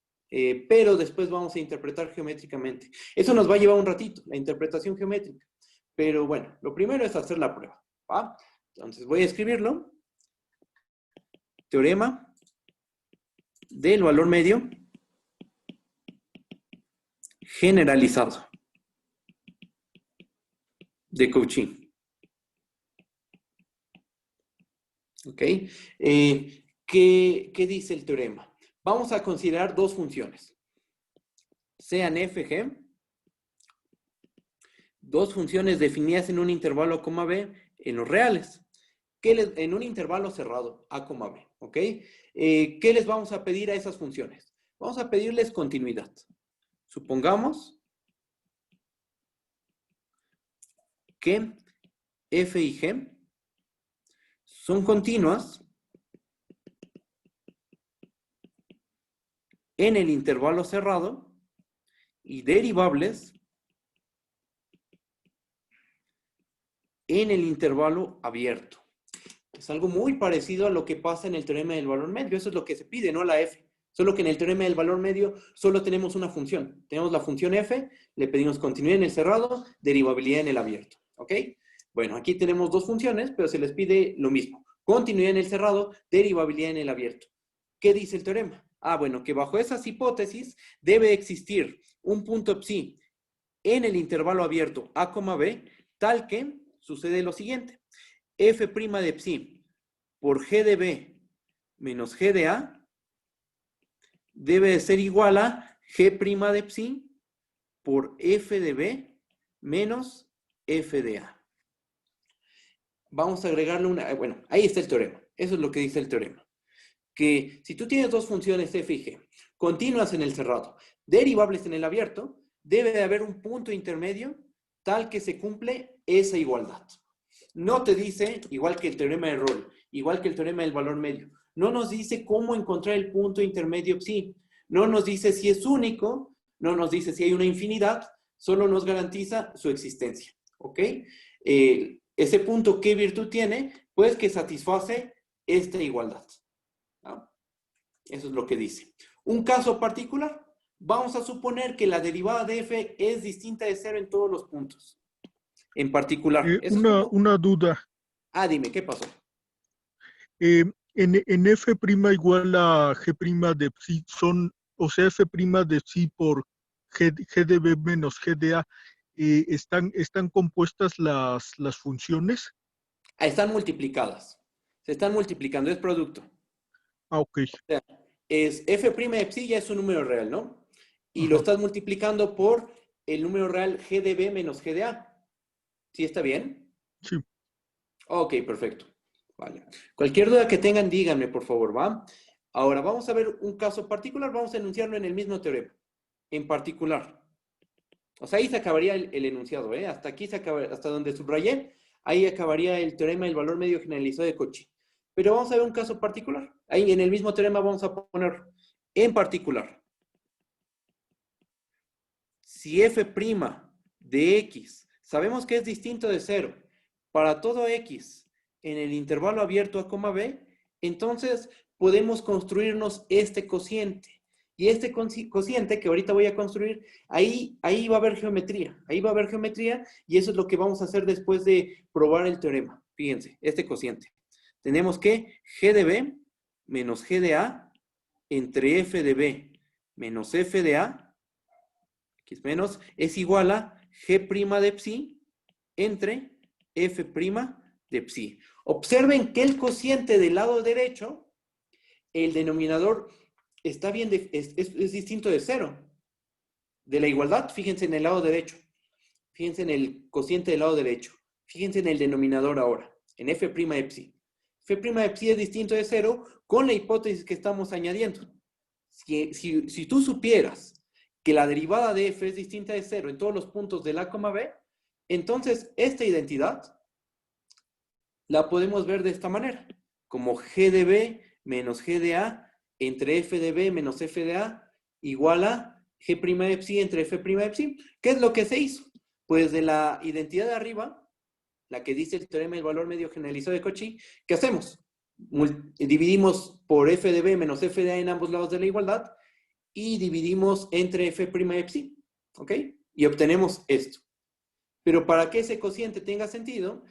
pero después vamos a interpretar geométricamente. Eso nos va a llevar un ratito, la interpretación geométrica. Pero bueno, lo primero es hacer la prueba, ¿va? Entonces voy a escribirlo. Teorema del valor medio generalizado de Cauchy. ¿Ok? ¿Qué dice el teorema? Vamos a considerar dos funciones. Sean f, g, dos funciones definidas en un intervalo a, b en los reales. En un intervalo cerrado, a, b. ¿Ok? ¿Qué les vamos a pedir a esas funciones? Vamos a pedirles continuidad. Supongamos que f y g son continuas en el intervalo cerrado y derivables en el intervalo abierto. Es algo muy parecido a lo que pasa en el teorema del valor medio. Eso es lo que se pide, no la f. Solo que en el teorema del valor medio solo tenemos una función. Tenemos la función f, le pedimos continuidad en el cerrado, derivabilidad en el abierto. ¿Ok? Bueno, aquí tenemos dos funciones, pero se les pide lo mismo. Continuidad en el cerrado, derivabilidad en el abierto. ¿Qué dice el teorema? Ah, bueno, que bajo esas hipótesis debe existir un punto psi en el intervalo abierto a, b, tal que sucede lo siguiente. F' de psi por G de B menos G de A debe de ser igual a G' de psi por F de B menos F de A. Vamos a agregarle una... Bueno, ahí está el teorema. Eso es lo que dice el teorema. Que si tú tienes dos funciones f y g, continuas en el cerrado, derivables en el abierto, debe de haber un punto intermedio tal que se cumple esa igualdad. No te dice, igual que el teorema de Rolle, igual que el teorema del valor medio, no nos dice cómo encontrar el punto intermedio psi. No nos dice si es único, no nos dice si hay una infinidad, solo nos garantiza su existencia. ¿Ok? Ese punto, ¿qué virtud tiene? Pues que satisface esta igualdad. ¿No? Eso es lo que dice. Un caso particular, vamos a suponer que la derivada de f es distinta de 0 en todos los puntos. En particular. Una duda. Ah, dime, ¿qué pasó? En f' igual a g' de psi, o sea, f' de psi por g de b menos g de a, ¿están compuestas las funciones? Están multiplicadas. Se están multiplicando, es producto. Ah, ok. O sea, es f' de psi ya es un número real, ¿no? Y lo Ajá. estás multiplicando por el número real g de b menos g de a. ¿Sí está bien? Sí. Ok, perfecto. Vale. Cualquier duda que tengan, díganme, por favor, ¿va? Ahora, vamos a ver un caso particular. Vamos a enunciarlo en el mismo teorema. En particular. O sea, ahí se acabaría el enunciado, ¿eh? Hasta aquí se acaba, hasta donde subrayé, ahí acabaría el teorema del valor medio generalizado de Cauchy. Pero vamos a ver un caso particular. Ahí en el mismo teorema vamos a poner en particular. Si f' de x, sabemos que es distinto de 0 para todo x en el intervalo abierto a, b, entonces podemos construirnos este cociente. Y este cociente que ahorita voy a construir, ahí va a haber geometría. Ahí va a haber geometría y eso es lo que vamos a hacer después de probar el teorema. Fíjense, este cociente. Tenemos que g de b menos g de a entre f de b menos f de a, x menos, es igual a g' de psi entre f' de psi. Observen que el cociente del lado derecho, el denominador está bien, es distinto de 0. De la igualdad, fíjense en el lado derecho. Fíjense en el cociente del lado derecho. Fíjense en el denominador ahora, en f' de psi. F' de psi es distinto de 0 con la hipótesis que estamos añadiendo. Si tú supieras que la derivada de f es distinta de 0 en todos los puntos del a, b, entonces esta identidad la podemos ver de esta manera, como g de b menos g de a entre f de b menos f de a igual a g' de psi entre f' de psi. ¿Qué es lo que se hizo? Pues de la identidad de arriba, la que dice el teorema del valor medio generalizado de Cauchy, ¿qué hacemos? Dividimos por f de b menos f de a en ambos lados de la igualdad y dividimos entre f' de psi, ¿ok? Y obtenemos esto. Pero para que ese cociente tenga sentido,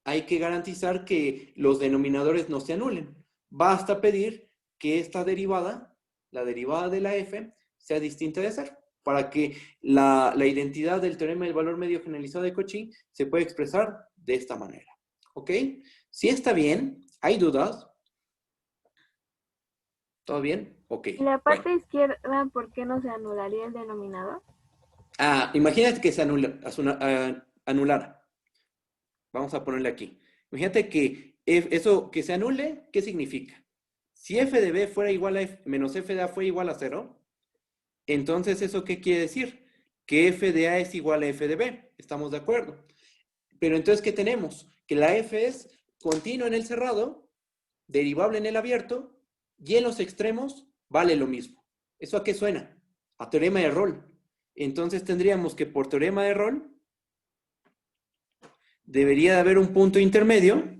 hay que garantizar que los denominadores no se anulen. Basta pedir que esta derivada, la derivada de la f, sea distinta de 0, para que la identidad del teorema del valor medio generalizado de Cauchy se pueda expresar de esta manera. ¿Ok? Si está bien, ¿hay dudas? ¿Todo bien? Ok. ¿Y la parte Bueno. izquierda, por qué no se anularía el denominador? Imagínate que se anulara. Vamos a ponerle aquí. Imagínate que eso que se anule, ¿qué significa? Si f de b fuera igual a f menos f de a fue igual a 0, entonces ¿eso qué quiere decir? Que f de a es igual a f de b. ¿Estamos de acuerdo? Pero entonces, ¿qué tenemos? Que la f es continua en el cerrado, derivable en el abierto, y en los extremos vale lo mismo. ¿Eso a qué suena? A teorema de Rolle. Entonces tendríamos que por teorema de Rolle debería de haber un punto intermedio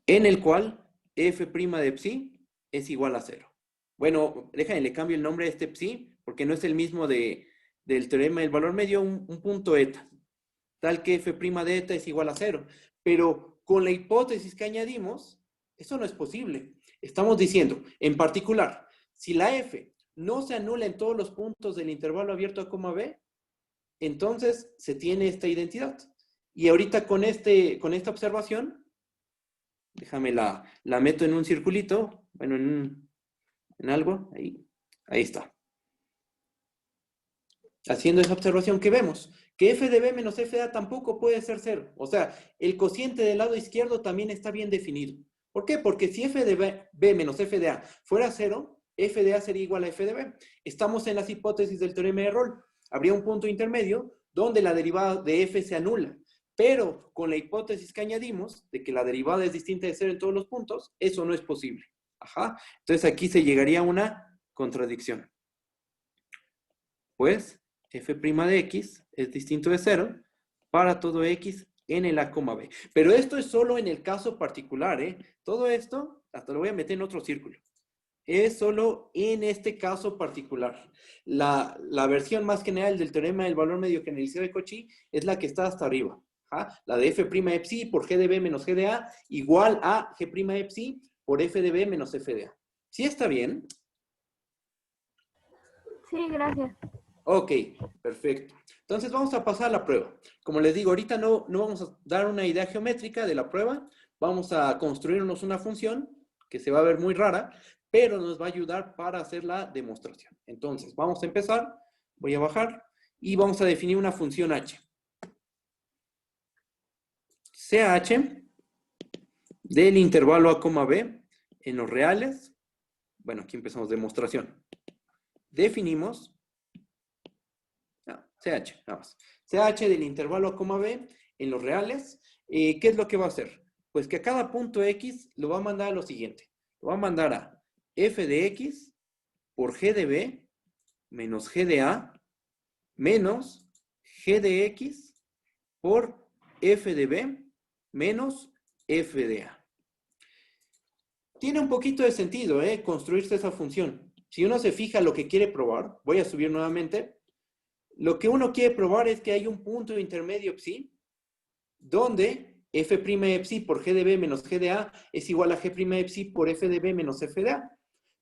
en el cual f' de psi es igual a 0. Bueno, déjame, le cambio el nombre a este psi, porque no es el mismo del teorema del valor medio, un punto eta, tal que f' de eta es igual a 0. Pero con la hipótesis que añadimos, eso no es posible. Estamos diciendo, en particular, si la f no se anula en todos los puntos del intervalo abierto a, b, entonces se tiene esta identidad. Y ahorita con esta observación, déjame la meto en un circulito, bueno, en algo, ahí está. Haciendo esa observación que vemos, que f de b menos f de a tampoco puede ser 0. O sea, el cociente del lado izquierdo también está bien definido. ¿Por qué? Porque si f de b menos f de a fuera 0, f de a sería igual a f de b. Estamos en las hipótesis del teorema de Rolle. Habría un punto intermedio donde la derivada de f se anula. Pero con la hipótesis que añadimos, de que la derivada es distinta de 0 en todos los puntos, eso no es posible. Ajá. Entonces aquí se llegaría a una contradicción. Pues f' de x es distinto de 0 para todo x en el a, b. Pero esto es solo en el caso particular, ¿eh? Todo esto, hasta lo voy a meter en otro círculo. Es solo en este caso particular. La versión más general del teorema del valor medio generalizado de Cauchy es la que está hasta arriba. ¿Ah? La de f' de psi por g de b menos g de a igual a g' de psi por f de b menos f de a. ¿Sí está bien? Sí, gracias. Ok, perfecto. Entonces vamos a pasar a la prueba. Como les digo, ahorita no vamos a dar una idea geométrica de la prueba. Vamos a construirnos una función que se va a ver muy rara, pero nos va a ayudar para hacer la demostración. Entonces, vamos a empezar. Voy a bajar y vamos a definir una función h. Sea h del intervalo a, b en los reales. Bueno, aquí empezamos demostración. Definimos CH, nada más. CH del intervalo a, b en los reales. ¿Qué es lo que va a hacer? Pues que a cada punto X lo va a mandar a lo siguiente. Lo va a mandar a f de X por g de b menos g de a menos g de X por f de b menos f de a. Tiene un poquito de sentido, construirse esa función. Si uno se fija lo que quiere probar, voy a subir nuevamente. Lo que uno quiere probar es que hay un punto intermedio psi, donde f' psi por g de b menos g de a es igual a g' psi por f de b menos f de a.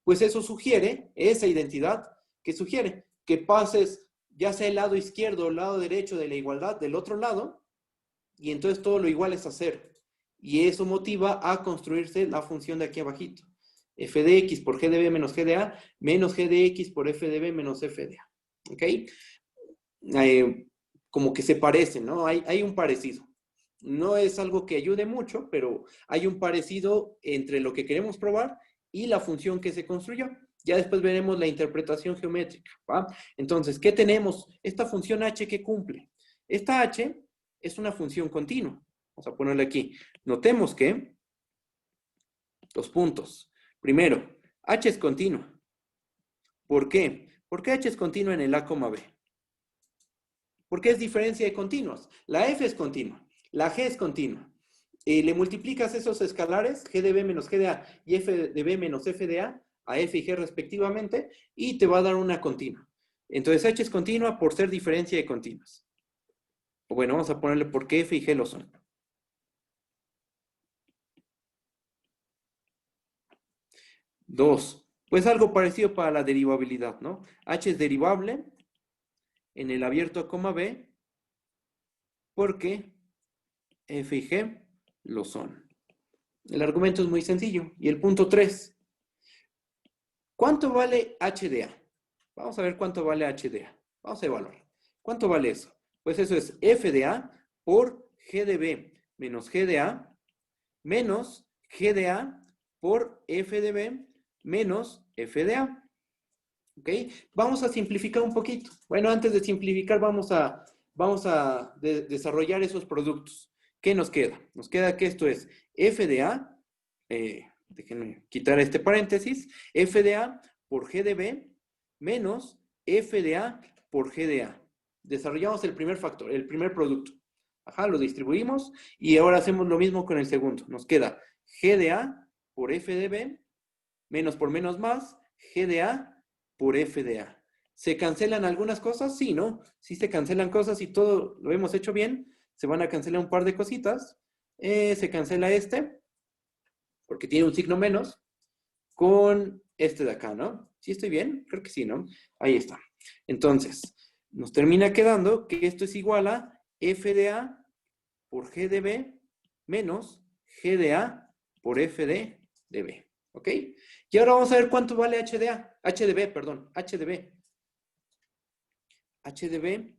Pues eso sugiere, esa identidad, que sugiere que pases ya sea el lado izquierdo o el lado derecho de la igualdad del otro lado, y entonces todo lo igual es a 0. Y eso motiva a construirse la función de aquí abajito. F de x por g de b menos g de a menos g de x por f de b menos f de a. ¿Ok? Como que se parecen, ¿no? Hay un parecido. No es algo que ayude mucho, pero hay un parecido entre lo que queremos probar y la función que se construyó. Ya después veremos la interpretación geométrica, ¿va? Entonces, ¿qué tenemos? Esta función h que cumple. Esta h es una función continua. Vamos a ponerle aquí. Notemos que los puntos. Primero, h es continua. ¿Por qué? ¿Por qué h es continua en el a, b? Porque es diferencia de continuos. La f es continua, la g es continua. Le multiplicas esos escalares, g de b menos g de a y f de b menos f de a f y g respectivamente, y te va a dar una continua. Entonces h es continua por ser diferencia de continuos. O bueno, vamos a ponerle porque f y g lo son. Dos, pues algo parecido para la derivabilidad, ¿no? H es derivable en el abierto a, b, porque f y g lo son. El argumento es muy sencillo. Y el punto 3. ¿Cuánto vale h de a? Vamos a ver cuánto vale h de a. Vamos a evaluar. ¿Cuánto vale eso? Pues eso es f de a por g de b menos g de a menos g de a por f de b menos f de a. ¿Ok? Vamos a simplificar un poquito. Bueno, antes de simplificar vamos a desarrollar esos productos. ¿Qué nos queda? Nos queda que esto es f de a, déjenme quitar este paréntesis, f de a por g de b menos f de a por g de a. Desarrollamos el primer factor, el primer producto. Ajá, lo distribuimos y ahora hacemos lo mismo con el segundo. Nos queda g de a por f de b menos por menos más g de a por f de a. ¿Se cancelan algunas cosas? Sí, ¿no? Sí se cancelan cosas y todo lo hemos hecho bien. Se van a cancelar un par de cositas. Se cancela este, porque tiene un signo menos, con este de acá, ¿no? ¿Sí estoy bien? Creo que sí, ¿no? Ahí está. Entonces, nos termina quedando que esto es igual a f de a por g de b menos g de a por f de b. ¿Ok? Y ahora vamos a ver cuánto vale h de a. H de b, perdón. H de b. H de b,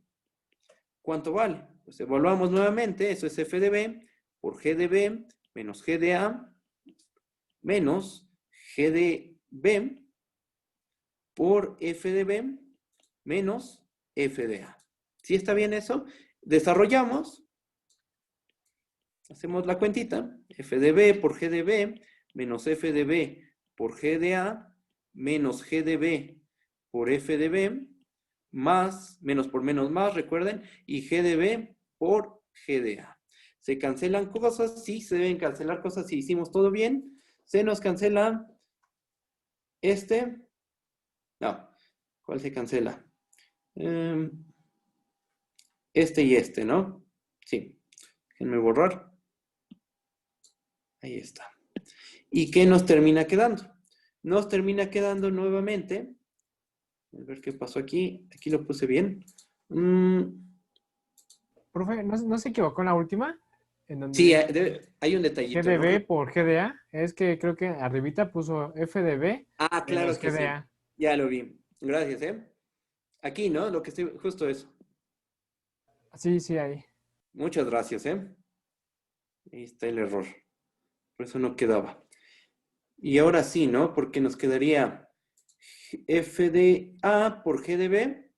¿cuánto vale? Pues evaluamos nuevamente. Eso es f de b por g de b menos g de a menos g de b por f de b menos f de a. ¿Sí está bien eso? Desarrollamos. Hacemos la cuentita. F de b por g de b menos f de b por g de a menos g de b por f de b más, menos por menos más, recuerden, y g de b por g de a. ¿Se cancelan cosas? Sí, se deben cancelar cosas si hicimos todo bien. Se nos cancela este. No, ¿cuál se cancela? Este y este, ¿no? Sí. Déjenme borrar. Ahí está. ¿Y qué nos termina quedando? Nos termina quedando nuevamente A ver qué pasó aquí. Aquí lo puse bien. Profe, ¿no se equivocó en la última? En Sí, donde hay un detallito, ¿no? GDB por GDA. Es que creo que arribita puso FDB Ah, claro menos que sí. GDA. Ya lo vi. Gracias, ¿eh? Aquí, ¿no? Lo que estoy, justo eso. Sí, sí, ahí. Muchas gracias, ¿eh? Ahí está el error. Por eso no quedaba. Y ahora sí, ¿no? Porque nos quedaría f de A por G de B.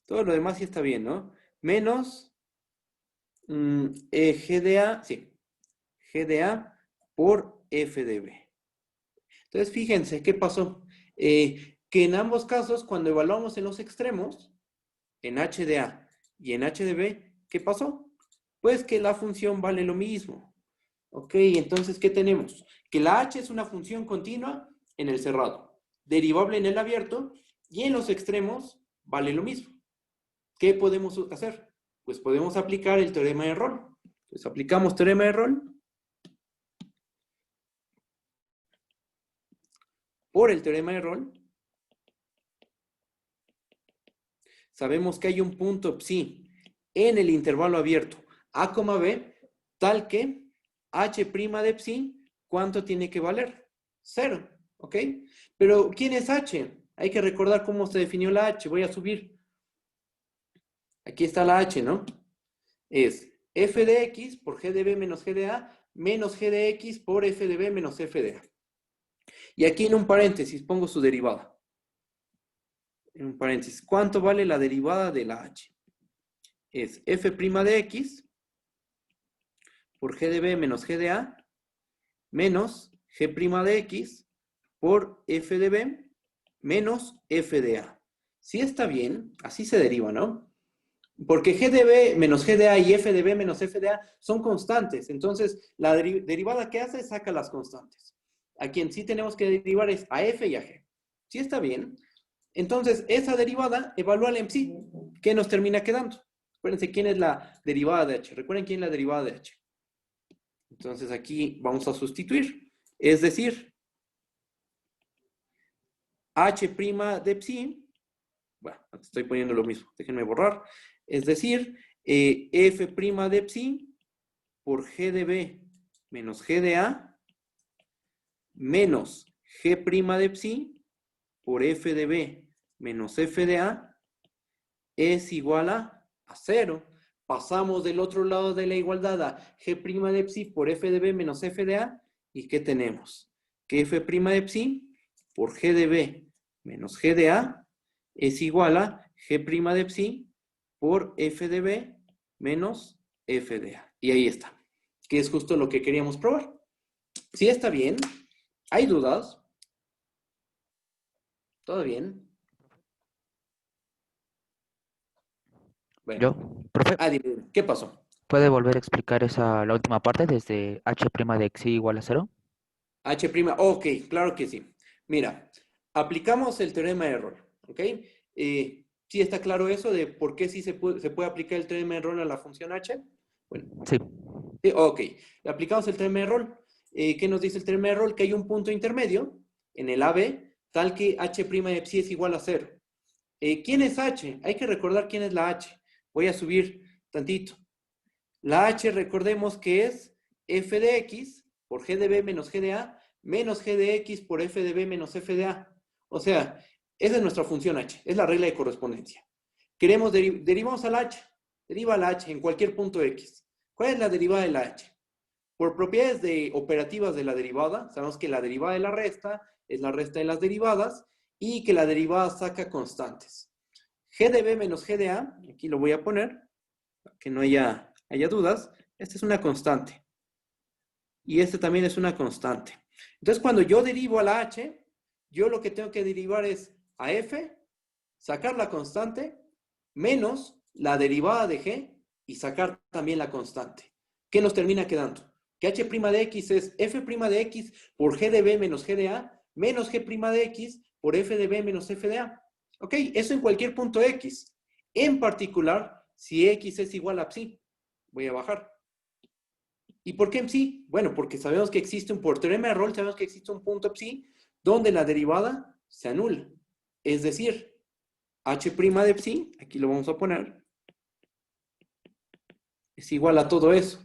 Todo lo demás sí está bien, ¿no? Menos G de A, sí. G de A por F de B. Entonces, fíjense, ¿qué pasó? Que en ambos casos, cuando evaluamos en los extremos, en H de A y en H de B, ¿qué pasó? Pues que la función vale lo mismo. Ok, entonces, ¿qué tenemos? Que la H es una función continua en el cerrado, derivable en el abierto, y en los extremos vale lo mismo. ¿Qué podemos hacer? Pues podemos aplicar el teorema de Rolle. Entonces, aplicamos teorema de Rolle por el teorema de Rolle. Sabemos que hay un punto psi en el intervalo abierto A, B, tal que H' de psi, ¿cuánto tiene que valer? 0, ¿ok? Pero, ¿quién es H? Hay que recordar cómo se definió la H. Voy a subir. Aquí está la H, ¿no? Es f de x por g de b menos g de a menos g de x por f de b menos f de a. Y aquí en un paréntesis pongo su derivada. En un paréntesis, ¿cuánto vale la derivada de la h? Es f' de x por g de b menos g de a menos g' de x por f de b menos f de a. Si está bien, así se deriva, ¿no? Porque g de b menos g de a y f de b menos f de a son constantes. Entonces, la derivada que hace saca las constantes. A quien sí tenemos que derivar es a f y a g. ¿Sí está bien? Entonces, esa derivada, evalúala en psi. ¿Qué nos termina quedando? Acuérdense quién es la derivada de h. Recuerden quién es la derivada de h. Entonces, aquí vamos a sustituir. Es decir, h' de psi. Bueno, estoy poniendo lo mismo. Déjenme borrar. Es decir, f' de psi por g de b menos g de a menos g' de psi por f de b menos f de a es igual a 0. Pasamos del otro lado de la igualdad a g' de psi por f de b menos f de a. ¿Y qué tenemos? Que f' de psi por g de b menos g de a es igual a g' de psi por f de b menos f de a. Y ahí está. Que es justo lo que queríamos probar. ¿Sí está bien? ¿Hay dudas? ¿Todo bien? Bueno. Yo, profe, Dime, ¿qué pasó? ¿puede volver a explicar la última parte desde h' de x igual a 0? H', ok, claro que sí. Mira, aplicamos el teorema de Rolle, ¿ok? ¿Sí está claro eso de por qué sí se puede aplicar el teorema de Rolle a la función h? Bueno, Sí. sí, ok. Aplicamos el teorema de Rolle. ¿Qué nos dice el teorema de Rolle? Que hay un punto intermedio en el AB, tal que h' de psi es igual a 0. ¿Quién es h? Hay que recordar quién es la h. Voy a subir tantito. La h, recordemos que es f de x por g de b menos g de a menos g de x por f de b menos f de a. O sea, esa es nuestra función h. Es la regla de correspondencia. Queremos derivamos a la h. Deriva la h en cualquier punto x. ¿Cuál es la derivada de la h? Por propiedades operativas de la derivada, sabemos que la derivada de la resta es la resta de las derivadas y que la derivada saca constantes. G de b menos g de a, aquí lo voy a poner, para que no haya dudas, esta es una constante. Y este también es una constante. Entonces, cuando yo derivo a la h, yo lo que tengo que derivar es a f, sacar la constante, menos la derivada de g y sacar también la constante. ¿Qué nos termina quedando? Que h' de x es f' de x por g de b menos g de a menos g' de x por f de b menos f de a. ¿Ok? Eso en cualquier punto x. En particular, si x es igual a psi. Voy a bajar. ¿Y por qué psi? Bueno, porque sabemos que existe por teorema de Rolle, sabemos que existe un punto psi donde la derivada se anula. Es decir, H' de psi, aquí lo vamos a poner, es igual a todo eso.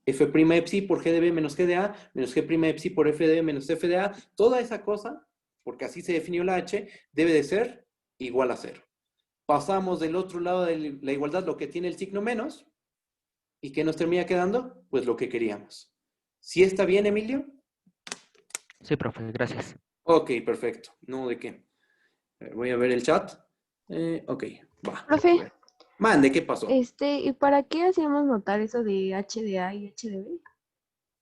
F' de psi por G de B menos G de A, menos G' de psi por F de B menos F de A. Toda esa cosa, porque así se definió la H, debe de ser igual a 0. Pasamos del otro lado de la igualdad lo que tiene el signo menos. ¿Y qué nos termina quedando? Pues lo que queríamos. ¿Sí está bien, Emilio? Sí, profe, gracias. Ok, perfecto. No, ¿de qué? A ver, voy a ver el chat. Ok, va. Profe, Mande, ¿qué pasó? ¿y para qué hacíamos notar eso de H de A y H de B?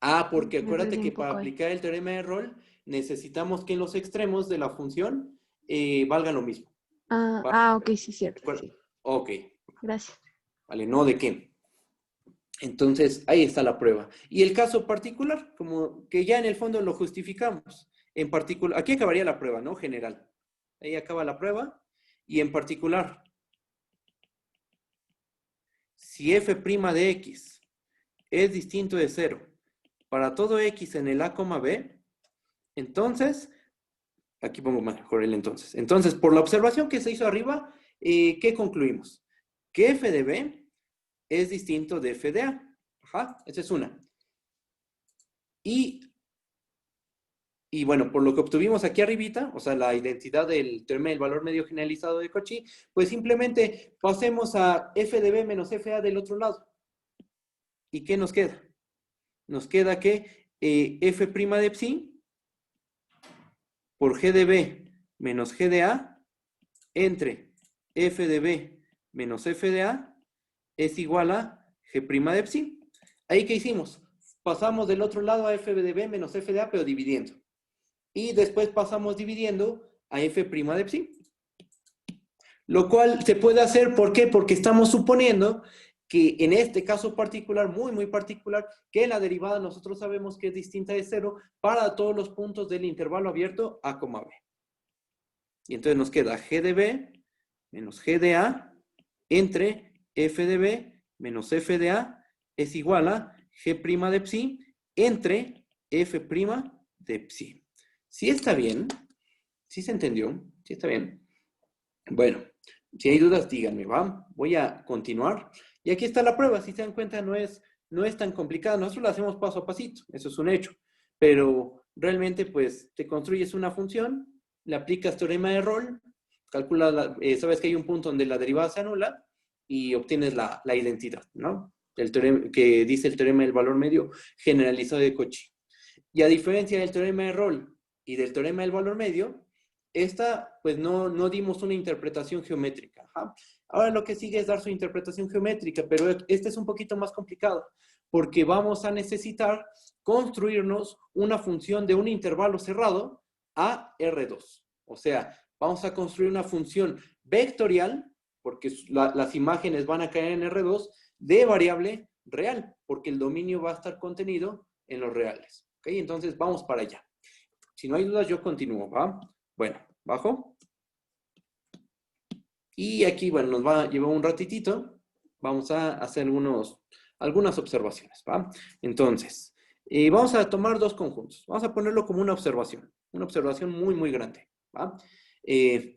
Ah, porque Me acuérdate perdí que un para poco ahí. aplicar el teorema de Rolle necesitamos que los extremos de la función valgan lo mismo. Ok, sí, cierto. Sí. Ok, Gracias. vale, no de qué. Entonces, ahí está la prueba. Y el caso particular, como que ya en el fondo lo justificamos. En particular, aquí acabaría la prueba, ¿no? General. Ahí acaba la prueba. Y en particular, si f' de x es distinto de 0 para todo x en el a, b, entonces, aquí pongo mejor el entonces. Entonces, por la observación que se hizo arriba, ¿qué concluimos? Que f de b es distinto de f de a. Ajá, esa es una. Y bueno, por lo que obtuvimos aquí arribita, o sea, la identidad del teorema del valor medio generalizado de Cauchy, pues simplemente pasemos a f de b menos fa del otro lado. ¿Y qué nos queda? Nos queda que f' de psi por g de b menos g de a entre f de b menos f de a es igual a g' de psi. ¿Ahí qué hicimos? Pasamos del otro lado a f de b menos f de a, pero dividiendo. Y después pasamos dividiendo a f' de psi. Lo cual se puede hacer, ¿por qué? Porque estamos suponiendo que en este caso particular, muy, muy particular, que la derivada nosotros sabemos que es distinta de 0 para todos los puntos del intervalo abierto a, B. Y entonces nos queda g de b menos g de a entre f de b menos f de a es igual a g' de psi entre f' de psi. ¿Sí está bien? ¿Sí se entendió? ¿Sí está bien? Bueno, si hay dudas, díganme, ¿va? Voy a continuar. Y aquí está la prueba. Si se dan cuenta, no es tan complicada. Nosotros la hacemos paso a pasito. Eso es un hecho. Pero realmente, pues, te construyes una función, le aplicas teorema de Rolle, calculas, sabes que hay un punto donde la derivada se anula y obtienes la identidad, ¿no? El teorema, que dice el teorema del valor medio generalizado de Cauchy. Y a diferencia del teorema de Rolle y del teorema del valor medio, esta, pues no dimos una interpretación geométrica. Ajá. Ahora lo que sigue es dar su interpretación geométrica, pero este es un poquito más complicado, porque vamos a necesitar construirnos una función de un intervalo cerrado a R2. O sea, vamos a construir una función vectorial, porque las imágenes van a caer en R2, de variable real, porque el dominio va a estar contenido en los reales. ¿Ok? Entonces, vamos para allá. Si no hay dudas, yo continúo, ¿va? Bueno, bajo. Y aquí, bueno, nos va a llevar un ratitito. Vamos a hacer algunas observaciones, ¿va? Entonces, vamos a tomar dos conjuntos. Vamos a ponerlo como una observación muy, muy grande, ¿va? ¿Qué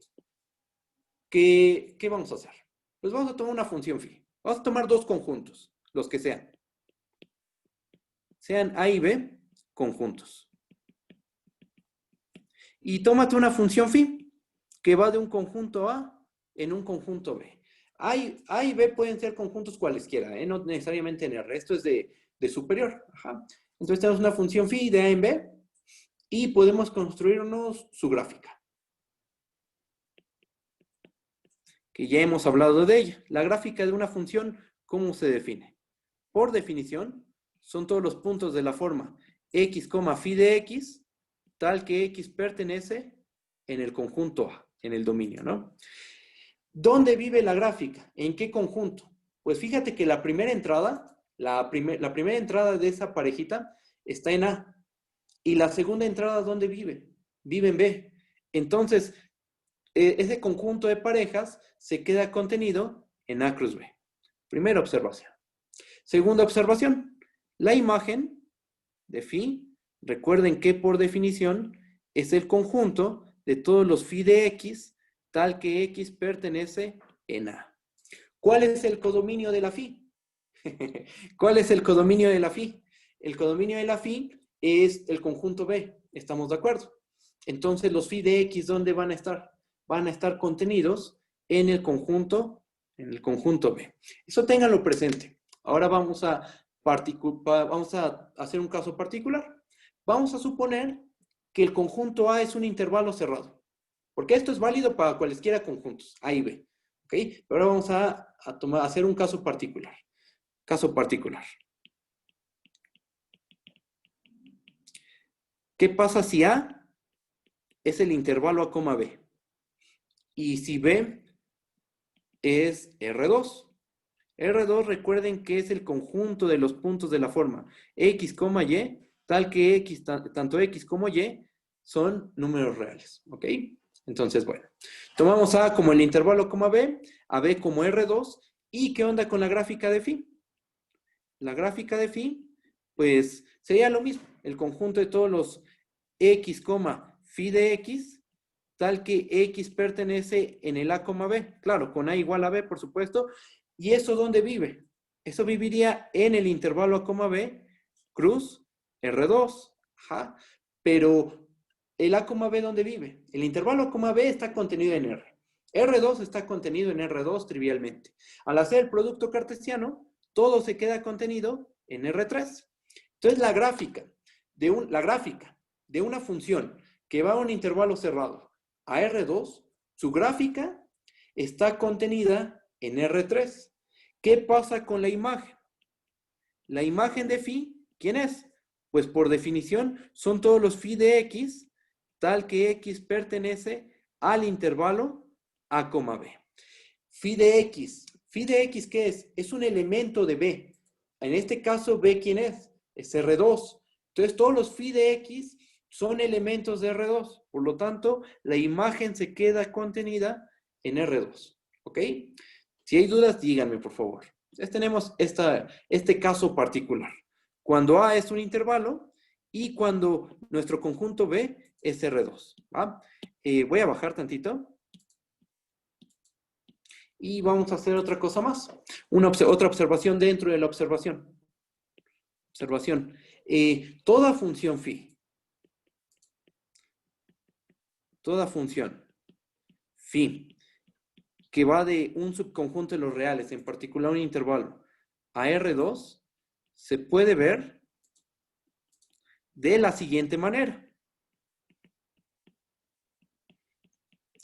vamos a hacer? Pues vamos a tomar una función phi. Vamos a tomar dos conjuntos, los que sean. Sean A y B conjuntos. Y tómate una función phi que va de un conjunto A en un conjunto B. A y B pueden ser conjuntos cualesquiera, no necesariamente en R. Esto es de superior. Ajá. Entonces tenemos una función phi de A en B y podemos construirnos su gráfica. Que ya hemos hablado de ella. La gráfica de una función, ¿cómo se define? Por definición, son todos los puntos de la forma x, phi de x, tal que x pertenece en el conjunto A, en el dominio, ¿no? ¿Dónde vive la gráfica? ¿En qué conjunto? Pues fíjate que la primera entrada, la primera entrada de esa parejita está en A. Y la segunda entrada, ¿dónde vive? Vive en B. Entonces, ese conjunto de parejas se queda contenido en A cruz B. Primera observación. Segunda observación. La imagen de phi, recuerden que por definición es el conjunto de todos los phi de X, tal que X pertenece en A. ¿Cuál es el codominio de la phi? ¿Cuál es el codominio de la phi? El codominio de la phi es el conjunto B, ¿estamos de acuerdo? Entonces los phi de X, ¿dónde van a estar? Van a estar contenidos en el conjunto B. Eso ténganlo presente. Ahora vamos a hacer un caso particular. Vamos a suponer que el conjunto A es un intervalo cerrado. Porque esto es válido para cualesquiera conjuntos, A y B. ¿Ok? Pero ahora vamos a hacer un caso particular. Caso particular. ¿Qué pasa si A es el intervalo A, B? Y si B es R2. R2, recuerden que es el conjunto de los puntos de la forma X, Y, tal que X, tanto X como Y son números reales. ¿Ok? Entonces, bueno. Tomamos A como el intervalo, B, a B como R2. ¿Y qué onda con la gráfica de phi? La gráfica de phi, pues, sería lo mismo. El conjunto de todos los X, phi de X, tal que X pertenece en el A, B. Claro, con A igual a B, por supuesto. ¿Y eso dónde vive? Eso viviría en el intervalo A, B, cruz, R2. Ajá. Pero el A, B, ¿dónde vive? El intervalo A, B está contenido en R. R2 está contenido en R2 trivialmente. Al hacer el producto cartesiano, todo se queda contenido en R3. Entonces la gráfica de una función que va a un intervalo cerrado a R2, su gráfica está contenida en R3. ¿Qué pasa con la imagen? La imagen de phi, ¿quién es? Pues por definición son todos los phi de X, tal que X pertenece al intervalo A, B. Phi de X, ¿qué es? Es un elemento de B. En este caso, B, ¿quién es? Es R2. Entonces, todos los phi de X son elementos de R2. Por lo tanto, la imagen se queda contenida en R2. ¿Ok? Si hay dudas, díganme, por favor. Entonces, tenemos este caso particular. Cuando A es un intervalo y cuando nuestro conjunto B es R2. ¿Va? Voy a bajar tantito. Y vamos a hacer otra cosa más. Otra observación dentro de la observación. Observación. Toda función phi. Toda función phi que va de un subconjunto de los reales, en particular un intervalo, a R2, se puede ver de la siguiente manera.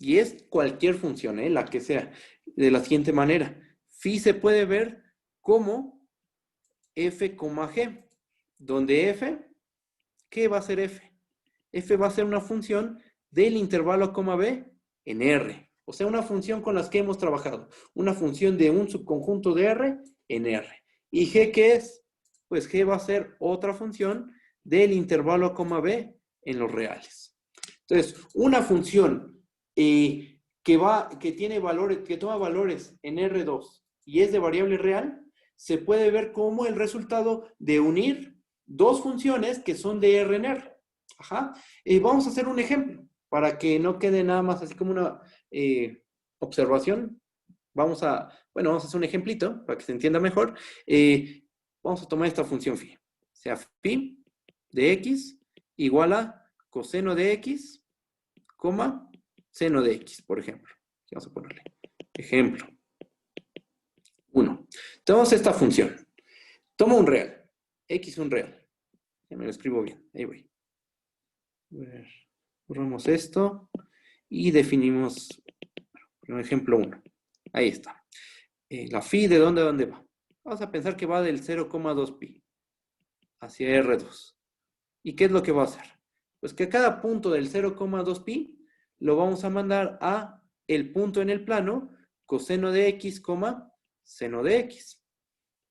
Y es cualquier función, la que sea, de la siguiente manera. Phi se puede ver como f, g, donde f, ¿qué va a ser f? F va a ser una función del intervalo B en R. O sea, una función con las que hemos trabajado. Una función de un subconjunto de R en R. ¿Y g qué es? Pues g va a ser otra función del intervalo B en los reales. Entonces, una función que tiene valores, que toma valores en R2 y es de variable real, se puede ver como el resultado de unir dos funciones que son de R en R. Ajá. Vamos a hacer un ejemplo para que no quede nada más así como una observación. Vamos a hacer un ejemplito para que se entienda mejor. Vamos a tomar esta función phi. O sea, phi de x igual a coseno de x, seno de x, por ejemplo. Vamos a ponerle ejemplo 1. Tenemos esta función. Toma un real. X un real. Ya me lo escribo bien. Ahí voy. A ver, borramos esto y definimos, por ejemplo, 1. Ahí está. La phi, ¿de dónde va? Vamos a pensar que va del 0,2 pi hacia R2. ¿Y qué es lo que va a hacer? Pues que cada punto del 0,2 pi lo vamos a mandar a el punto en el plano coseno de x, seno de x.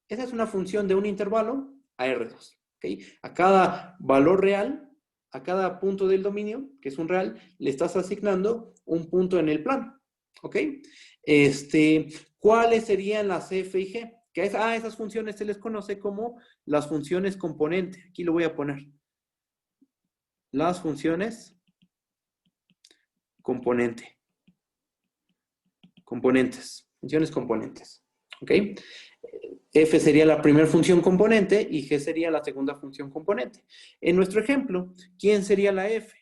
Esa es una función de un intervalo a R2. ¿Okay? A cada valor real, a cada punto del dominio, que es un real, le estás asignando un punto en el plano. ¿Ok? ¿Cuáles serían las f y g? Esas funciones se les conoce como las funciones componente. Aquí lo voy a poner. Las funciones componente. Componentes, funciones componentes. ¿Ok? F sería la primera función componente y G sería la segunda función componente. En nuestro ejemplo, ¿quién sería la F?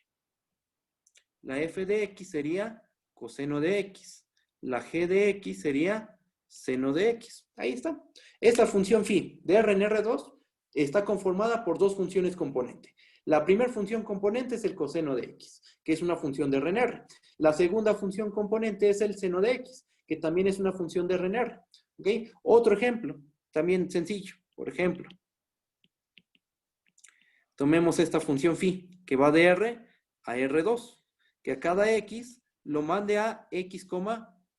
La F de X sería coseno de X. La G de X sería seno de X. Ahí está. Esta función phi de R en R2 está conformada por dos funciones componente. La primera función componente es el coseno de X, que es una función de R en R. La segunda función componente es el seno de X, que también es una función de R en R. ¿Okay? Otro ejemplo, también sencillo. Por ejemplo, tomemos esta función phi, que va de R a R2, que a cada X lo mande a X,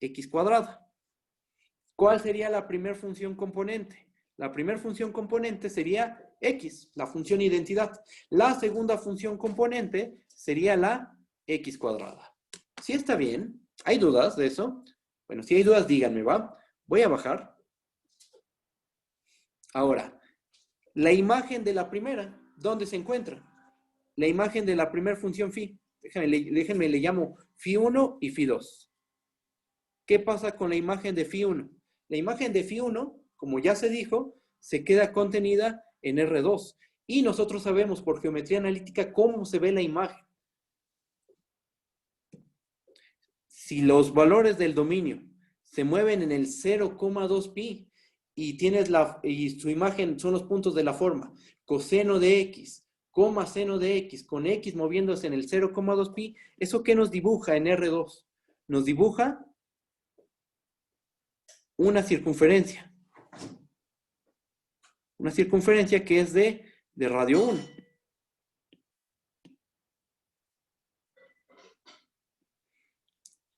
X cuadrada. ¿Cuál sería la primera función componente? La primera función componente sería X, la función identidad. La segunda función componente sería la X cuadrada. ¿Sí está bien? ¿Hay dudas de eso? Bueno, si hay dudas, díganme, ¿va? Voy a bajar. Ahora, la imagen de la primera, ¿dónde se encuentra? La imagen de la primera función phi. Déjenme, le llamo phi1 y phi2. ¿Qué pasa con la imagen de phi1? La imagen de phi1, como ya se dijo, se queda contenida en R2. Y nosotros sabemos por geometría analítica cómo se ve la imagen. Si los valores del dominio se mueven en el 0,2 pi y su imagen son los puntos de la forma coseno de X, seno de X, con X moviéndose en el 0,2 pi, ¿eso qué nos dibuja en R2? Nos dibuja una circunferencia. Una circunferencia que es de radio 1.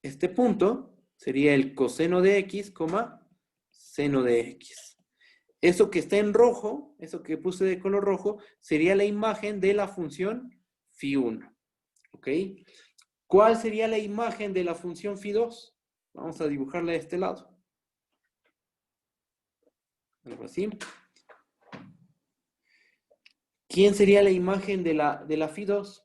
Este punto sería el coseno de X, seno de X. Eso que está en rojo, eso que puse de color rojo, sería la imagen de la función phi1. ¿Ok? ¿Cuál sería la imagen de la función phi2? Vamos a dibujarla de este lado. Algo así. ¿Quién sería la imagen de la phi2?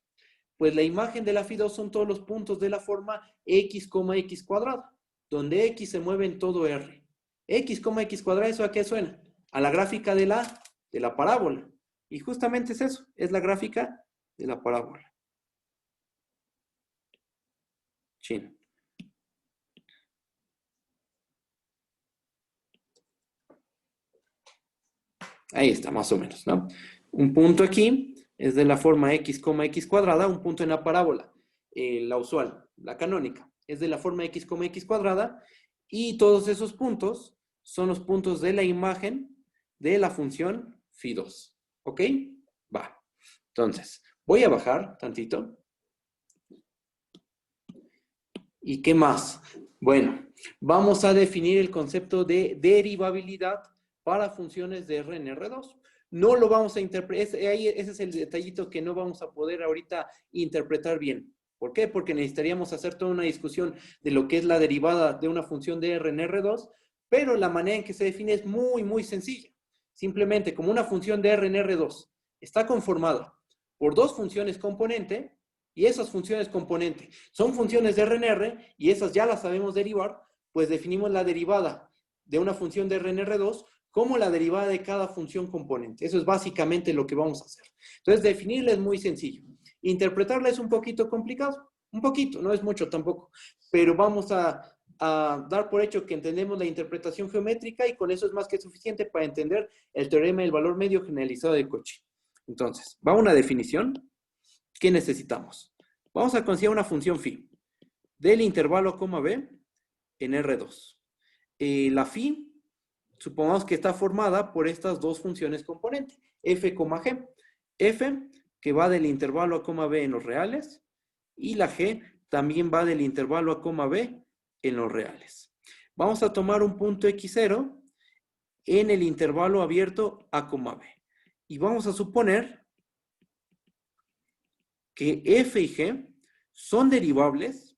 Pues la imagen de la phi2 son todos los puntos de la forma X, X cuadrada, donde X se mueve en todo R. X, X cuadrada, ¿eso a qué suena? A la gráfica de la parábola. Y justamente es eso, es la gráfica de la parábola. Chin. Ahí está, más o menos, ¿no? Un punto aquí es de la forma X, X cuadrada, un punto en la parábola, la usual, la canónica, es de la forma X, X cuadrada, y todos esos puntos son los puntos de la imagen de la función phi2. ¿Ok? Va. Entonces, voy a bajar tantito. ¿Y qué más? Bueno, vamos a definir el concepto de derivabilidad para funciones de R en R2. No lo vamos a interpretar, ese es el detallito que no vamos a poder ahorita interpretar bien. ¿Por qué? Porque necesitaríamos hacer toda una discusión de lo que es la derivada de una función de R en R2, pero la manera en que se define es muy, muy sencilla. Simplemente, como una función de R en R2 está conformada por dos funciones componente, y esas funciones componente son funciones de R en R, y esas ya las sabemos derivar, pues definimos la derivada de una función de R en R2 como la derivada de cada función componente. Eso es básicamente lo que vamos a hacer. Entonces, definirla es muy sencillo. Interpretarla es un poquito complicado. Un poquito, no es mucho tampoco. Pero vamos a dar por hecho que entendemos la interpretación geométrica y con eso es más que suficiente para entender el teorema del valor medio generalizado de Cauchy. Entonces, va una definición. ¿Qué necesitamos? Vamos a considerar una función phi del intervalo a, b en R2. La phi, supongamos que está formada por estas dos funciones componentes, f, g. F, que va del intervalo a, b en los reales, y la g también va del intervalo a, b en los reales. Vamos a tomar un punto x0 en el intervalo abierto a, b. Y vamos a suponer que f y g son derivables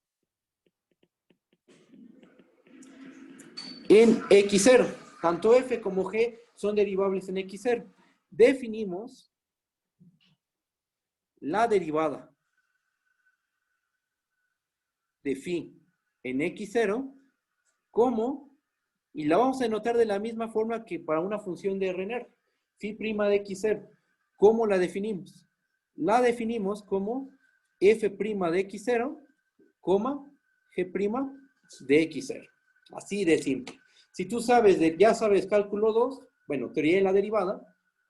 en x0. Tanto f como g son derivables en x0. Definimos la derivada de phi en x0 como, y la vamos a denotar de la misma forma que para una función de RNR, phi' de x0. ¿Cómo la definimos? La definimos como f' de x0, coma, g' de x0. Así de simple. Si tú sabes, ya sabes cálculo 2, bueno, teoría de la derivada,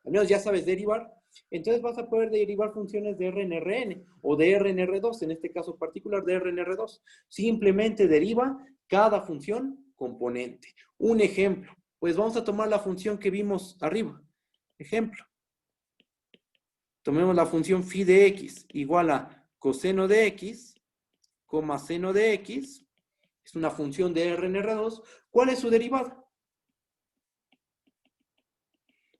al menos ya sabes derivar, entonces vas a poder derivar funciones de RNRN o de RNR2, en este caso particular de RNR2. Simplemente deriva cada función componente. Un ejemplo, pues vamos a tomar la función que vimos arriba. Ejemplo. Tomemos la función phi de x igual a coseno de x, coma seno de x. Es una función de RNR2. ¿Cuál es su derivada?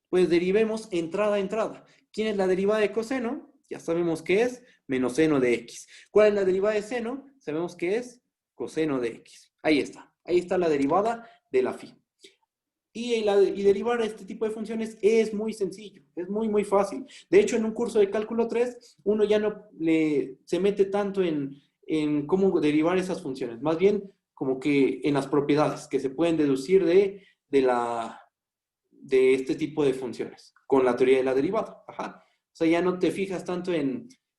Pues derivemos entrada a entrada. ¿Quién es la derivada de coseno? Ya sabemos que es menos seno de x. ¿Cuál es la derivada de seno? Sabemos que es coseno de x. Ahí está. Ahí está la derivada de la phi. Y derivar este tipo de funciones es muy sencillo, es muy, muy fácil. De hecho, en un curso de cálculo 3, uno ya no se mete tanto en cómo derivar esas funciones. Más bien, como que en las propiedades que se pueden deducir de este tipo de funciones, con la teoría de la derivada. Ajá. O sea, ya no te fijas tanto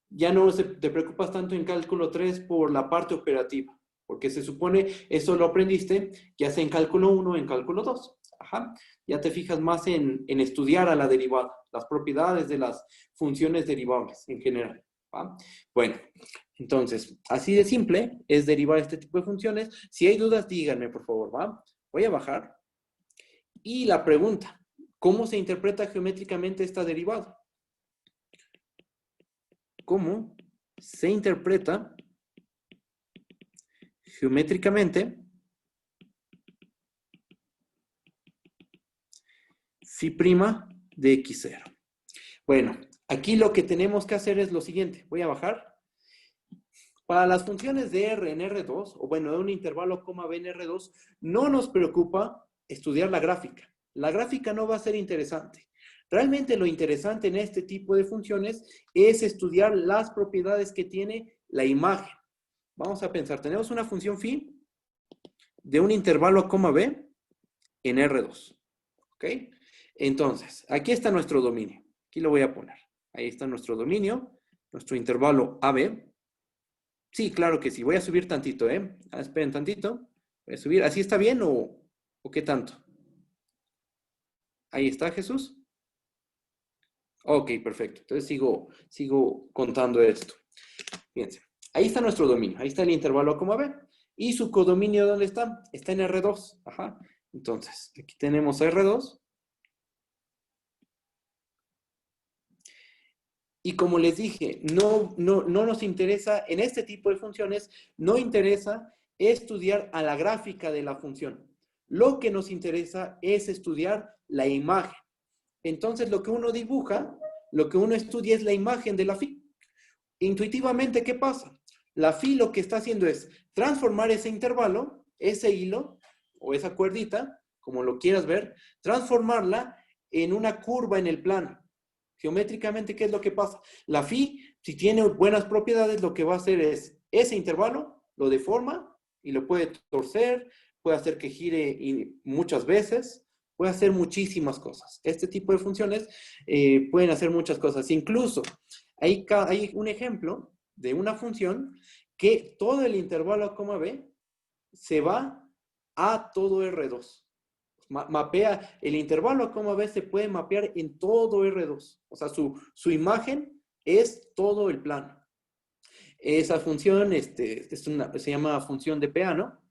ya no te preocupas tanto en cálculo 3 por la parte operativa, porque se supone, eso lo aprendiste ya sea en cálculo 1 o en cálculo 2. Ajá. Ya te fijas más en estudiar a la derivada, las propiedades de las funciones derivables en general. ¿Va? Bueno, entonces, así de simple es derivar este tipo de funciones. Si hay dudas, díganme, por favor, ¿va? Voy a bajar. Y la pregunta, ¿cómo se interpreta geométricamente esta derivada? ¿Cómo se interpreta geométricamente phi' de x0? Bueno, aquí lo que tenemos que hacer es lo siguiente. Voy a bajar. Para las funciones de R en R2, o bueno, de un intervalo coma B en R2, no nos preocupa estudiar la gráfica. La gráfica no va a ser interesante. Realmente lo interesante en este tipo de funciones es estudiar las propiedades que tiene la imagen. Vamos a pensar, tenemos una función phi de un intervalo coma B en R2. ¿Ok? Entonces, aquí está nuestro dominio. Aquí lo voy a poner. Ahí está nuestro dominio, nuestro intervalo AB. Sí, claro que sí. Voy a subir tantito, ¿eh? Esperen tantito. Voy a subir. ¿Así está bien o qué tanto? Ahí está, Jesús. Ok, perfecto. Entonces sigo contando esto. Fíjense. Ahí está nuestro dominio. Ahí está el intervalo coma B. ¿Y su codominio dónde está? Está en R2. Ajá. Entonces, aquí tenemos R2. Y como les dije, no nos interesa, en este tipo de funciones, no interesa estudiar a la gráfica de la función. Lo que nos interesa es estudiar la imagen. Entonces, lo que uno dibuja, lo que uno estudia es la imagen de la phi. Intuitivamente, ¿qué pasa? La phi lo que está haciendo es transformar ese intervalo, ese hilo, o esa cuerdita, como lo quieras ver, transformarla en una curva en el plano. Geométricamente, ¿qué es lo que pasa? La phi, si tiene buenas propiedades, lo que va a hacer es ese intervalo, lo deforma y lo puede torcer, puede hacer que gire muchas veces, puede hacer muchísimas cosas. Este tipo de funciones pueden hacer muchas cosas. Incluso hay un ejemplo de una función que todo el intervalo coma B se va a todo R2. Mapea el intervalo coma B, se puede mapear en todo R2. O sea, su imagen es todo el plano. Esa función se llama función de PA, ¿no?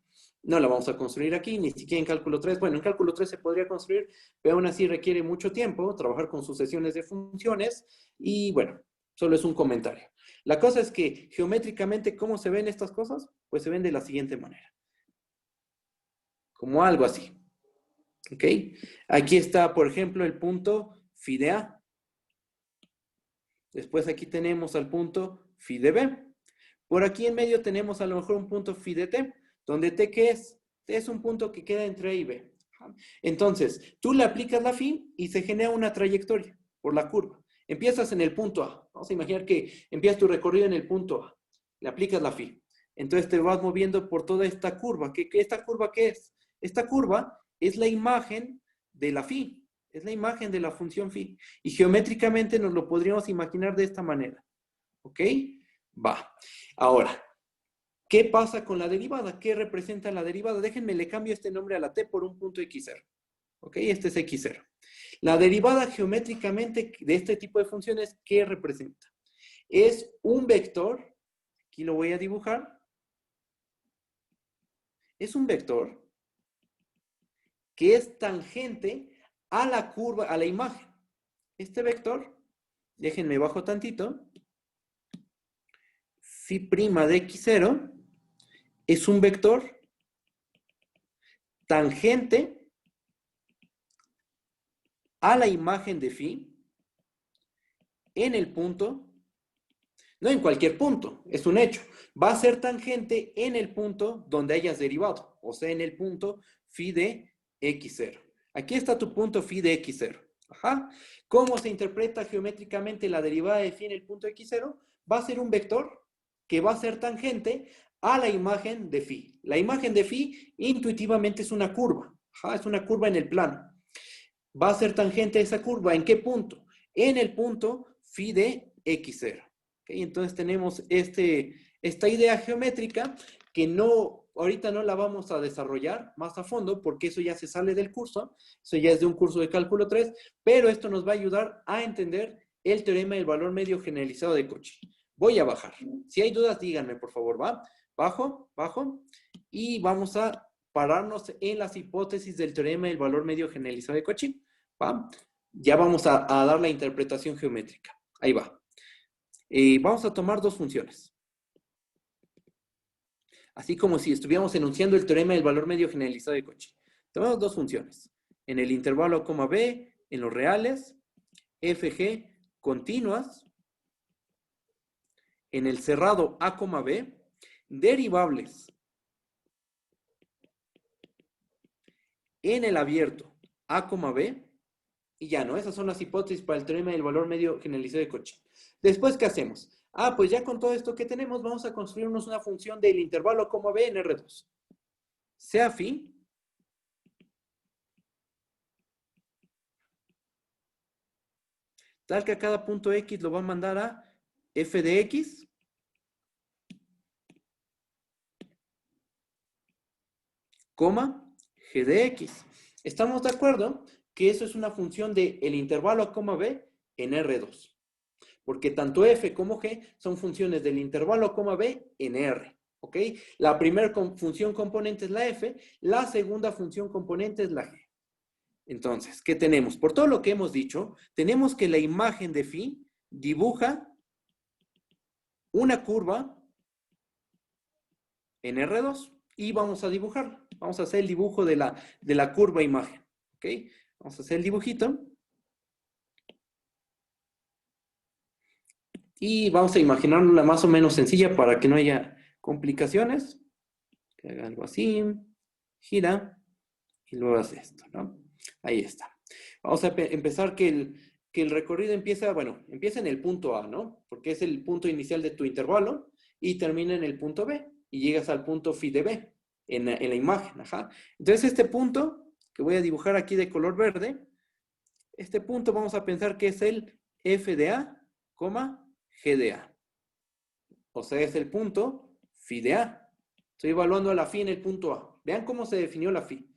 No la vamos a construir aquí, ni siquiera en cálculo 3. Bueno, en cálculo 3 se podría construir, pero aún así requiere mucho tiempo trabajar con sucesiones de funciones y bueno, solo es un comentario. La cosa es que geométricamente, ¿cómo se ven estas cosas? Pues se ven de la siguiente manera. Como algo así. ¿Ok? Aquí está, por ejemplo, el punto phi de A. Después aquí tenemos al punto phi de B. Por aquí en medio tenemos a lo mejor un punto phi de T, donde T, ¿qué es? T es un punto que queda entre A y B. Entonces, tú le aplicas la phi y se genera una trayectoria por la curva. Empiezas en el punto A. Vamos a imaginar que empiezas tu recorrido en el punto A. Le aplicas la phi. Entonces te vas moviendo por toda esta curva. ¿Esta curva qué es? Esta curva es la imagen de la phi. Es la imagen de la función phi. Y geométricamente nos lo podríamos imaginar de esta manera. ¿Ok? Va. Ahora, ¿qué pasa con la derivada? ¿Qué representa la derivada? Déjenme, le cambio este nombre a la t por un punto x0. ¿Ok? Este es x0. La derivada geométricamente de este tipo de funciones, ¿qué representa? Es un vector, aquí lo voy a dibujar, es un vector que es tangente a la curva, a la imagen. Este vector, déjenme bajo tantito, phi' de x0 es un vector tangente a la imagen de phi en el punto, no en cualquier punto, es un hecho. Va a ser tangente en el punto donde hayas derivado, o sea, en el punto phi de x0. Aquí está tu punto phi de x0. Ajá. ¿Cómo se interpreta geométricamente la derivada de phi en el punto x0? Va a ser un vector que va a ser tangente a la imagen de phi. La imagen de phi intuitivamente es una curva. Ajá, es una curva en el plano. Va a ser tangente a esa curva. ¿En qué punto? En el punto phi de x0. ¿Okay? Entonces tenemos esta idea geométrica que ahorita no la vamos a desarrollar más a fondo porque eso ya se sale del curso. Eso ya es de un curso de cálculo 3, pero esto nos va a ayudar a entender el teorema del valor medio generalizado de Cauchy. Voy a bajar. Si hay dudas, díganme, por favor, ¿va? Bajo, bajo. Y vamos a pararnos en las hipótesis del teorema del valor medio generalizado de Cauchy. ¿Va? Ya vamos a dar la interpretación geométrica. Ahí va. Vamos a tomar dos funciones. Así como si estuviéramos enunciando el teorema del valor medio generalizado de Cauchy. Tomamos dos funciones. En el intervalo A, B, en los reales, FG continuas. En el cerrado A, B, derivables. En el abierto A, B, y ya, ¿no? Esas son las hipótesis para el teorema del valor medio generalizado de Cauchy. Después, ¿qué hacemos? Pues ya con todo esto que tenemos, vamos a construirnos una función del intervalo A, B en R2. Sea phi tal que a cada punto X lo va a mandar a f de X coma g de X. ¿Estamos de acuerdo? Que eso es una función del intervalo A, B en R2. Porque tanto f como g son funciones del intervalo A, B en R. ¿Ok? La primera función componente es la f, la segunda función componente es la g. Entonces, ¿qué tenemos? Por todo lo que hemos dicho, tenemos que la imagen de phi dibuja una curva en R2 y vamos a dibujarla. Vamos a hacer el dibujo de la curva imagen. ¿Ok? Vamos a hacer el dibujito. Y vamos a imaginarla más o menos sencilla para que no haya complicaciones. Que haga algo así, gira, y luego hace esto, ¿no? Ahí está. Vamos a empezar que el recorrido empieza, empieza en el punto A, ¿no? Porque es el punto inicial de tu intervalo y termina en el punto B y llegas al punto phi de B en la imagen, ajá. Entonces este punto que voy a dibujar aquí de color verde, este punto vamos a pensar que es el f de A, g de A. O sea, es el punto phi de A. Estoy evaluando a la phi en el punto A. Vean cómo se definió la phi.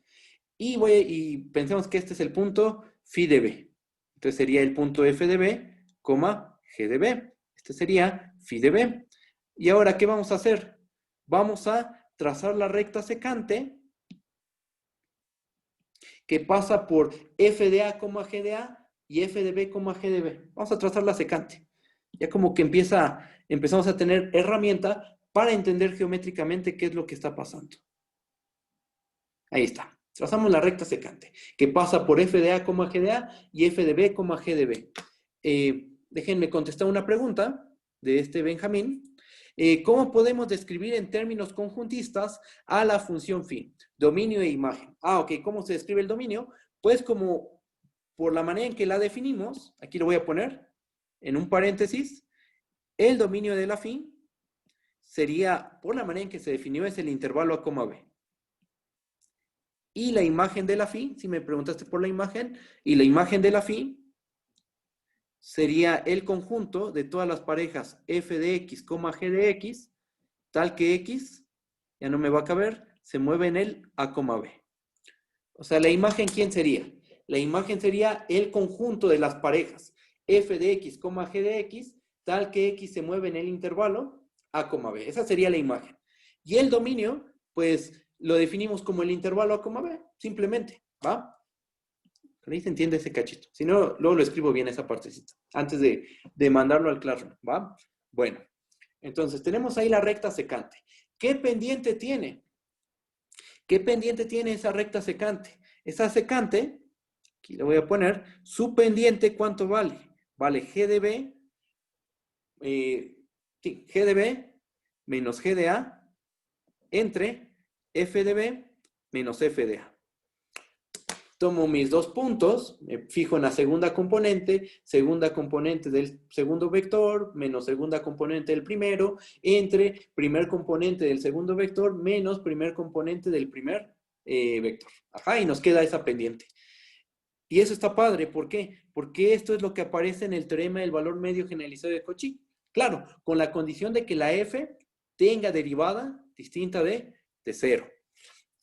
Y pensemos que este es el punto phi de B. Entonces sería el punto f de B, g de B. Este sería phi de B. Y ahora, ¿qué vamos a hacer? Vamos a trazar la recta secante que pasa por f de A, g de A y f de B, g de B. Vamos a trazar la secante. Ya como que empezamos a tener herramienta para entender geométricamente qué es lo que está pasando. Ahí está. Trazamos la recta secante, que pasa por f de A, g de A y f de B, g de B. Déjenme contestar una pregunta de este Benjamín. ¿Cómo podemos describir en términos conjuntistas a la función phi? Dominio e imagen. Ok. ¿Cómo se describe el dominio? Pues como por la manera en que la definimos, aquí lo voy a poner en un paréntesis, el dominio de la phi sería, por la manera en que se definió, es el intervalo A, B. Y la imagen de la phi, si me preguntaste por la imagen, y la imagen de la phi sería el conjunto de todas las parejas f de x, g de x, tal que x, ya no me va a caber, se mueve en el A, B. O sea, la imagen, ¿quién sería? La imagen sería el conjunto de las parejas f de x, g de x, tal que x se mueve en el intervalo A, B. Esa sería la imagen. Y el dominio, pues, lo definimos como el intervalo A, B, simplemente, ¿va? Ahí se entiende ese cachito. Si no, luego lo escribo bien esa partecita, antes de mandarlo al Classroom, ¿va? Bueno, entonces tenemos ahí la recta secante. ¿Qué pendiente tiene? ¿Qué pendiente tiene esa recta secante? Esa secante, aquí le voy a poner, su pendiente, ¿cuánto vale? Vale G de B, sí, G de B menos G de A entre F de B menos F de A. Tomo mis dos puntos, me fijo en la segunda componente del segundo vector, menos segunda componente del primero, entre primer componente del segundo vector, menos primer componente del primer vector. Ajá, y nos queda esa pendiente. Y eso está padre, ¿por qué? Porque esto es lo que aparece en el teorema del valor medio generalizado de Cauchy. Claro, con la condición de que la f tenga derivada distinta de 0.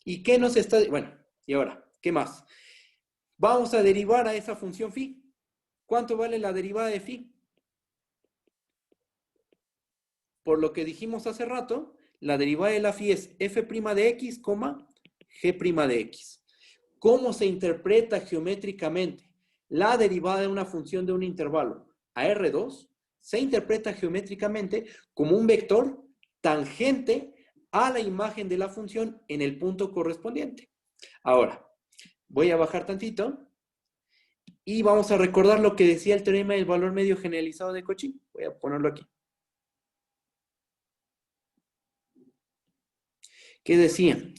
¿Y qué nos está...? Bueno, y ahora, ¿qué más? Vamos a derivar a esa función phi. ¿Cuánto vale la derivada de phi? Por lo que dijimos hace rato, la derivada de la phi es f' de x, g' de x. ¿Cómo se interpreta geométricamente la derivada de una función de un intervalo a R2? Se interpreta geométricamente como un vector tangente a la imagen de la función en el punto correspondiente. Ahora, voy a bajar tantito y vamos a recordar lo que decía el teorema del valor medio generalizado de Cauchy. Voy a ponerlo aquí. ¿Qué decía?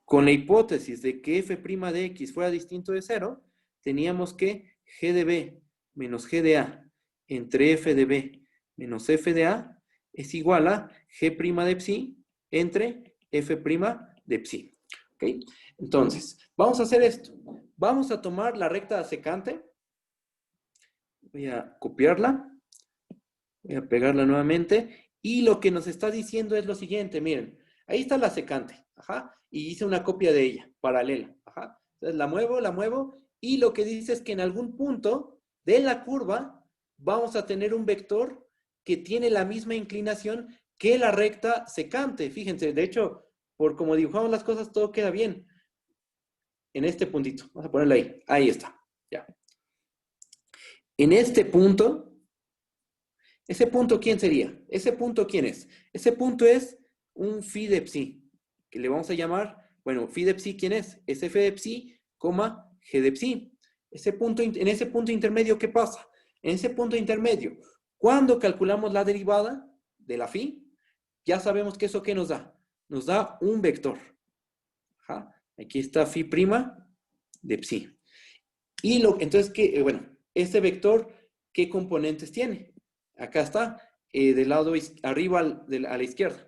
Con la hipótesis de que f' de x fuera distinto de 0, teníamos que g de b menos g de a entre f de b menos f de a es igual a g' de psi entre f' de psi. ¿Ok? Entonces, vamos a hacer esto. Vamos a tomar la recta secante. Voy a copiarla. Voy a pegarla nuevamente. Y lo que nos está diciendo es lo siguiente. Miren, ahí está la secante. Ajá. Y hice una copia de ella, paralela. Ajá. Entonces la muevo. Y lo que dice es que en algún punto de la curva vamos a tener un vector que tiene la misma inclinación que la recta secante. Fíjense, de hecho, por como dibujamos las cosas, todo queda bien. En este puntito. Vamos a ponerlo ahí. Ahí está. Ya. En este punto, ¿ese punto quién sería? ¿Ese punto quién es? Ese punto es un phi de psi, que le vamos a llamar, bueno, phi de psi, ¿quién es? Es f de psi, g de psi. En ese punto intermedio, ¿qué pasa? En ese punto intermedio, cuando calculamos la derivada de la phi, ya sabemos que eso ¿qué nos da? Nos da un vector. Ajá. Aquí está phi' de psi. Y entonces, bueno, este vector, ¿qué componentes tiene? Acá está, del lado arriba a la izquierda.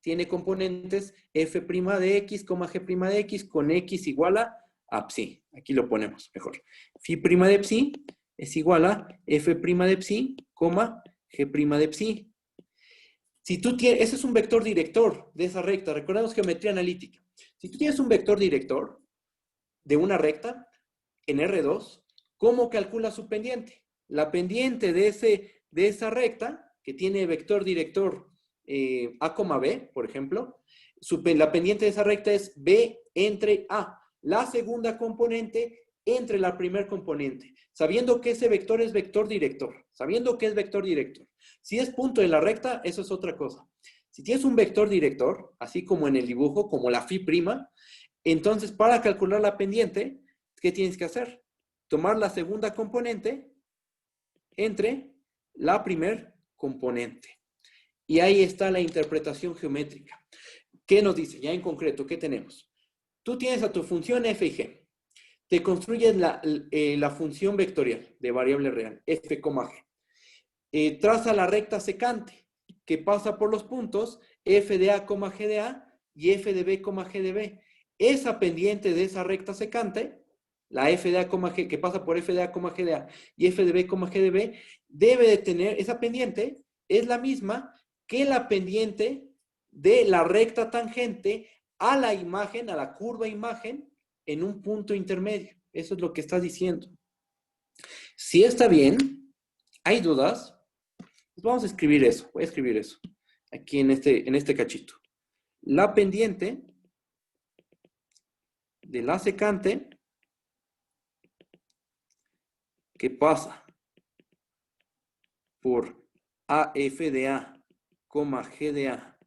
Tiene componentes f' de x, g' de x, con x igual a psi. Aquí lo ponemos mejor. Phi' de psi es igual a f' de psi, g' de psi. Si tú tienes, ese es un vector director de esa recta. Recordemos geometría analítica. Si tú tienes un vector director de una recta en R2, ¿cómo calculas su pendiente? La pendiente de esa recta, que tiene vector director A, B, por ejemplo, la pendiente de esa recta es B entre A, la segunda componente entre la primer componente, sabiendo que ese vector es vector director, Si es punto de la recta, eso es otra cosa. Si tienes un vector director, así como en el dibujo, como la phi', entonces para calcular la pendiente, ¿qué tienes que hacer? Tomar la segunda componente entre la primer componente. Y ahí está la interpretación geométrica. ¿Qué nos dice? Ya en concreto, ¿qué tenemos? Tú tienes a tu función f y g. Te construyes la función vectorial de variable real, f, g. Traza la recta secante. que pasa por los puntos f de a, g de a y f de b, g de b. Esa pendiente de esa recta secante, la f de a, g, que pasa por f de a, g de a y f de b, g de b, debe de tener, esa pendiente es la misma que la pendiente de la recta tangente a la imagen, a la curva imagen, en un punto intermedio. Eso es lo que está diciendo. Si está bien, ¿hay dudas? Pues vamos a escribir eso. Voy a escribir eso. Aquí en este cachito. La pendiente de la secante que pasa por AF de A, G de A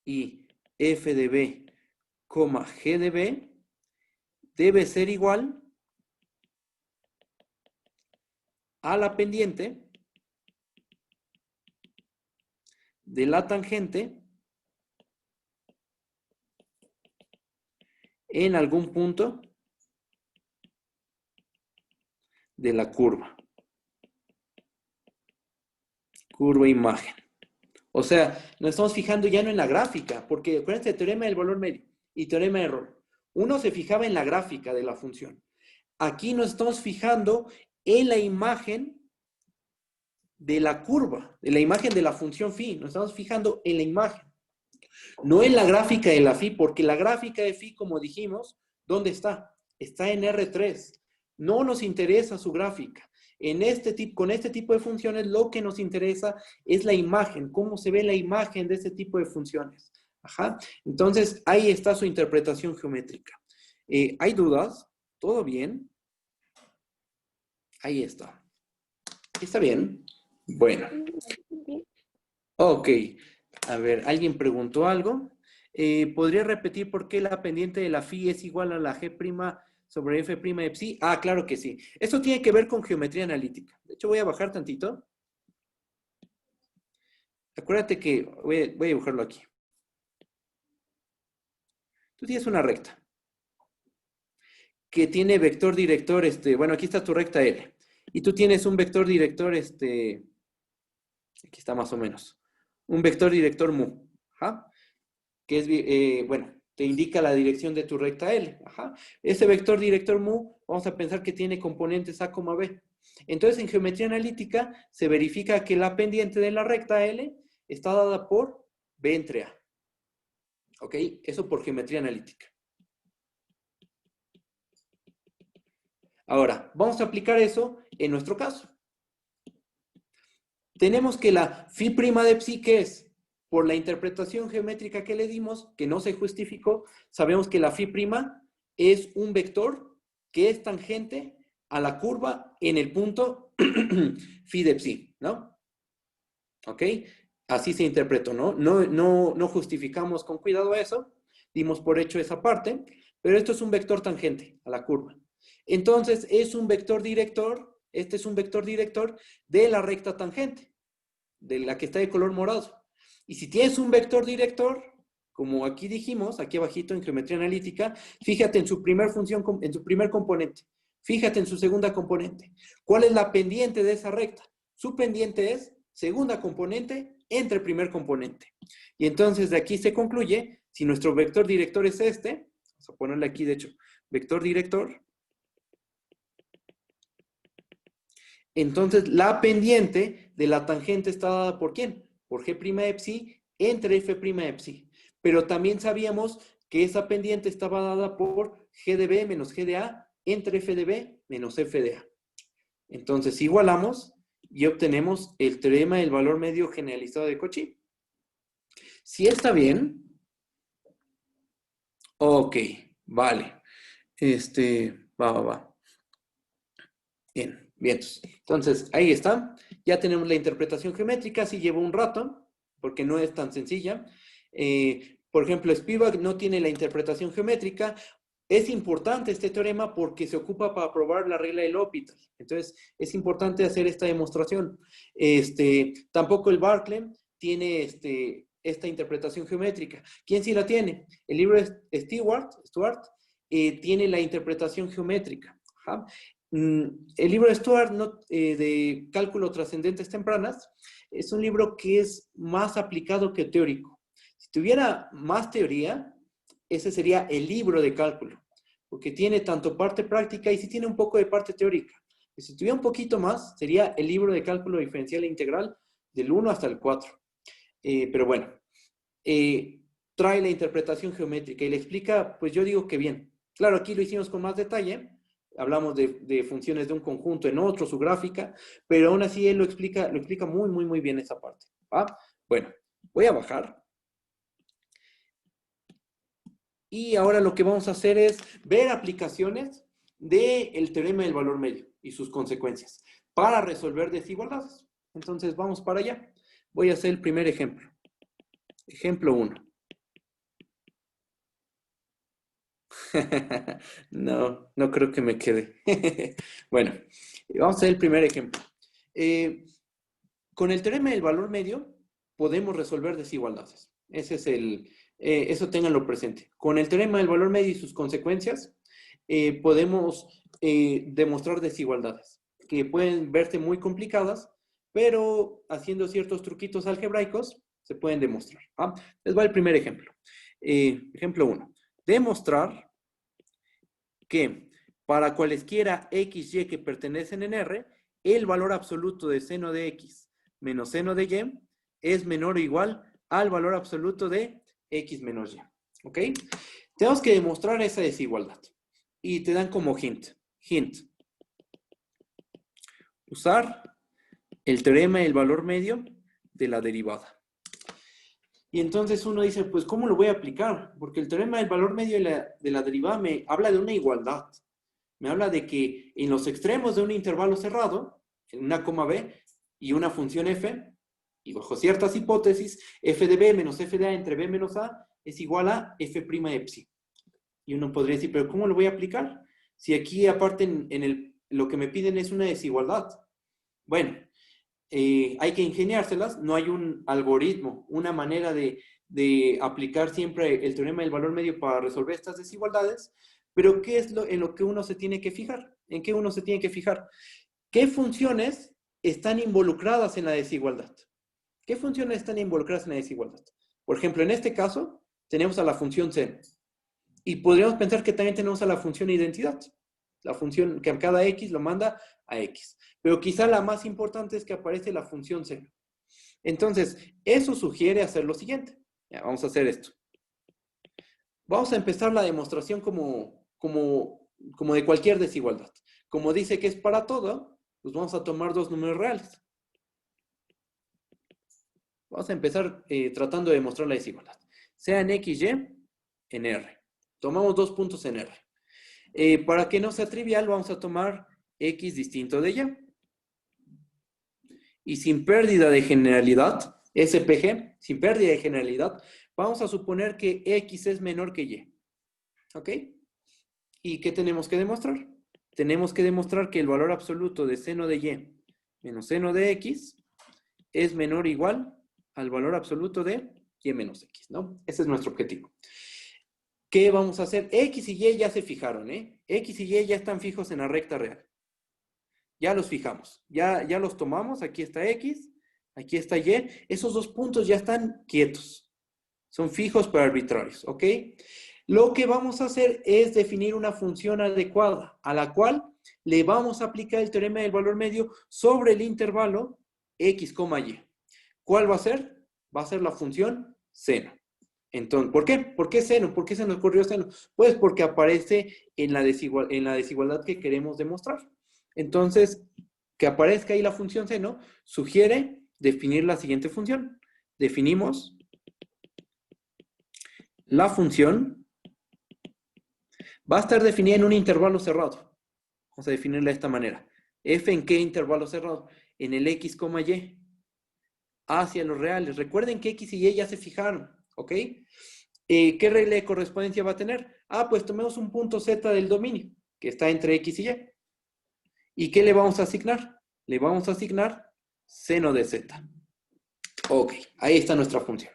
y F de B, G de B, debe ser igual a la pendiente de la tangente en algún punto de la curva. Curva imagen. O sea, nos estamos fijando ya no en la gráfica, porque acuérdense, teorema del valor medio y teorema de error. Uno se fijaba en la gráfica de la función. Aquí nos estamos fijando en la imagen de la curva, de la imagen de la función phi. Nos estamos fijando en la imagen. No en la gráfica de la phi, porque la gráfica de phi, como dijimos, ¿dónde está? Está en R3. No nos interesa su gráfica. Con este tipo de funciones, lo que nos interesa es la imagen, cómo se ve la imagen de este tipo de funciones. Ajá. Entonces, ahí está su interpretación geométrica. ¿Hay dudas? ¿Todo bien? Ahí está. ¿Está bien? Bueno. Ok. A ver, ¿alguien preguntó algo? ¿Podría repetir por qué la pendiente de la phi es igual a la g' sobre f' de psi? Ah, claro que sí. Esto tiene que ver con geometría analítica. De hecho, voy a bajar tantito. Acuérdate que voy a dibujarlo aquí. Tú tienes una recta que tiene vector director, bueno, aquí está tu recta L. Y tú tienes un vector director, aquí está más o menos. Un vector director mu. Ajá. Que es, bueno, te indica la dirección de tu recta L. Ajá. Ese vector director mu, vamos a pensar que tiene componentes A, B. Entonces, en geometría analítica, se verifica que la pendiente de la recta L está dada por B entre A. ¿Ok? Eso por geometría analítica. Ahora, vamos a aplicar eso en nuestro caso. Tenemos que la phi' de psi, ¿qué es? Por la interpretación geométrica que le dimos, que no se justificó, sabemos que la phi' es un vector que es tangente a la curva en el punto phi de psi, ¿no? ¿Ok? Así se interpretó, ¿no? No justificamos con cuidado eso, dimos por hecho esa parte, pero esto es un vector tangente a la curva. Entonces, es un vector director, este es un vector director de la recta tangente, de la que está de color morado. Y si tienes un vector director, como aquí dijimos, aquí abajito en geometría analítica, fíjate en su primer función, en su primer componente. Fíjate en su segunda componente. ¿Cuál es la pendiente de esa recta? Su pendiente es segunda componente entre primer componente. Y entonces de aquí se concluye, si nuestro vector director es este, vamos a ponerle aquí de hecho, vector director, entonces la pendiente de la tangente está dada por ¿quién? Por g' de psi entre f' de psi. Pero también sabíamos que esa pendiente estaba dada por g de b menos g de a entre f de b menos f de a. Entonces igualamos y obtenemos el teorema del valor medio generalizado de Cauchy. ¿Sí está bien? Ok, vale. Va. Bien, bien. Entonces, ahí está. Ya tenemos la interpretación geométrica. Sí lleva un rato, porque no es tan sencilla. Por ejemplo, Spivak no tiene la interpretación geométrica. Es importante este teorema porque se ocupa para probar la regla del L'Hopital. Entonces, es importante hacer esta demostración. Tampoco el Barclay tiene esta interpretación geométrica. ¿Quién sí la tiene? El libro Stuart tiene la interpretación geométrica. Ajá. El libro de Stuart de Cálculo Trascendentes Tempranas es un libro que es más aplicado que teórico. Si tuviera más teoría, ese sería el libro de cálculo, porque tiene tanto parte práctica y sí tiene un poco de parte teórica. Y si tuviera un poquito más, sería el libro de cálculo diferencial e integral del 1 hasta el 4. Pero bueno, trae la interpretación geométrica y le explica, pues yo digo que bien. Claro, aquí lo hicimos con más detalle, hablamos de funciones de un conjunto en otro, su gráfica, pero aún así él lo explica muy, muy, muy bien esa parte. ¿Va? Bueno, voy a bajar. Y ahora lo que vamos a hacer es ver aplicaciones del teorema del valor medio y sus consecuencias para resolver desigualdades. Entonces vamos para allá. Voy a hacer el primer ejemplo. Ejemplo 1. No creo que me quede. Bueno, vamos a hacer el primer ejemplo. Con el teorema del valor medio podemos resolver desigualdades. Ese es eso ténganlo presente. Con el teorema del valor medio y sus consecuencias podemos demostrar desigualdades que pueden verse muy complicadas, pero haciendo ciertos truquitos algebraicos se pueden demostrar. ¿Va? Les va el primer ejemplo. Ejemplo 1. Demostrar que para cualesquiera x, y que pertenecen en R, el valor absoluto de seno de x menos seno de y es menor o igual al valor absoluto de x menos y. ¿Ok? Tenemos que demostrar esa desigualdad. Y te dan como hint. Usar el teorema del valor medio de la derivada. Y entonces uno dice, pues, ¿cómo lo voy a aplicar? Porque el teorema del valor medio de la derivada me habla de una igualdad. Me habla de que en los extremos de un intervalo cerrado, en una coma b y una función f, y bajo ciertas hipótesis, f de b menos f de a entre b menos a es igual a f' de psi. Y uno podría decir, ¿pero cómo lo voy a aplicar? Si aquí aparte lo que me piden es una desigualdad. Bueno, hay que ingeniárselas, no hay un algoritmo, una manera de aplicar siempre el teorema del valor medio para resolver estas desigualdades, pero ¿qué es en lo que uno se tiene que fijar? ¿En qué uno se tiene que fijar? ¿Qué funciones están involucradas en la desigualdad? ¿Qué funciones están involucradas en la desigualdad? Por ejemplo, en este caso, tenemos a la función seno. Y podríamos pensar que también tenemos a la función identidad. La función que a cada x lo manda a x. Pero quizá la más importante es que aparece la función seno. Entonces, eso sugiere hacer lo siguiente. Ya, vamos a hacer esto. Vamos a empezar la demostración como de cualquier desigualdad. Como dice que es para todo, pues vamos a tomar dos números reales. Vamos a empezar tratando de demostrar la desigualdad. Sea en x, y, en r. Tomamos 2 puntos en r. Para que no sea trivial, vamos a tomar x distinto de y. Y sin pérdida de generalidad, SPG, sin pérdida de generalidad, vamos a suponer que x es menor que y. ¿Ok? ¿Y qué tenemos que demostrar? Tenemos que demostrar que el valor absoluto de seno de y menos seno de x es menor o igual al valor absoluto de y menos x, ¿no? Ese es nuestro objetivo. ¿Qué vamos a hacer? X y Y ya se fijaron, ¿eh? X y Y ya están fijos en la recta real. Ya los fijamos. Ya los tomamos. Aquí está X, aquí está Y. Esos dos puntos ya están quietos. Son fijos pero arbitrarios, ¿ok? Lo que vamos a hacer es definir una función adecuada a la cual le vamos a aplicar el teorema del valor medio sobre el intervalo X, Y. ¿Cuál va a ser? Va a ser la función seno. Entonces, ¿por qué? ¿Por qué seno? ¿Por qué se nos ocurrió seno? Pues porque aparece en la desigualdad que queremos demostrar. Entonces, que aparezca ahí la función seno sugiere definir la siguiente función. Definimos la función. Va a estar definida en un intervalo cerrado. Vamos a definirla de esta manera. ¿F en qué intervalo cerrado? En el X, Y. Hacia los reales. Recuerden que X y Y ya se fijaron. ¿Ok? ¿Qué regla de correspondencia va a tener? Pues tomemos un punto Z del dominio, que está entre X y Y. ¿Y qué le vamos a asignar? Le vamos a asignar seno de Z. Ok, ahí está nuestra función,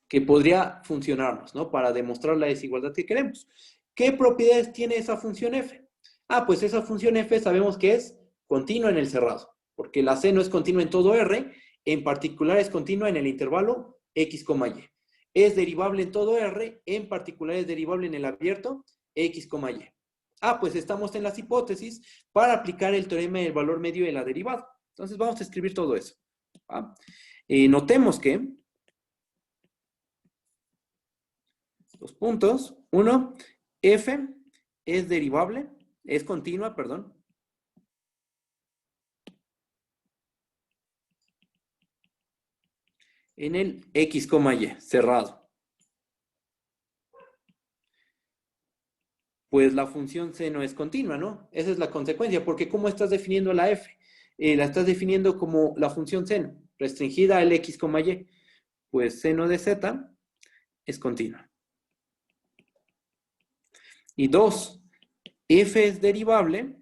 que podría funcionarnos, ¿no? Para demostrar la desigualdad que queremos. ¿Qué propiedades tiene esa función f? Ah, pues esa función f sabemos que es continua en el cerrado, porque la c no es continua en todo R, en particular es continua en el intervalo x, y. Es derivable en todo R, en particular es derivable en el abierto x, y. Ah, pues estamos en las hipótesis para aplicar el teorema del valor medio de la derivada. Entonces vamos a escribir todo eso. ¿Va? Notemos que los puntos, uno, f es derivable, es continua, perdón. En el x, y, cerrado. Pues la función c no es continua, ¿no? Esa es la consecuencia, porque ¿cómo estás definiendo la f? La estás definiendo como la función seno, restringida al x, y. Pues seno de z es continua. Y dos, f es derivable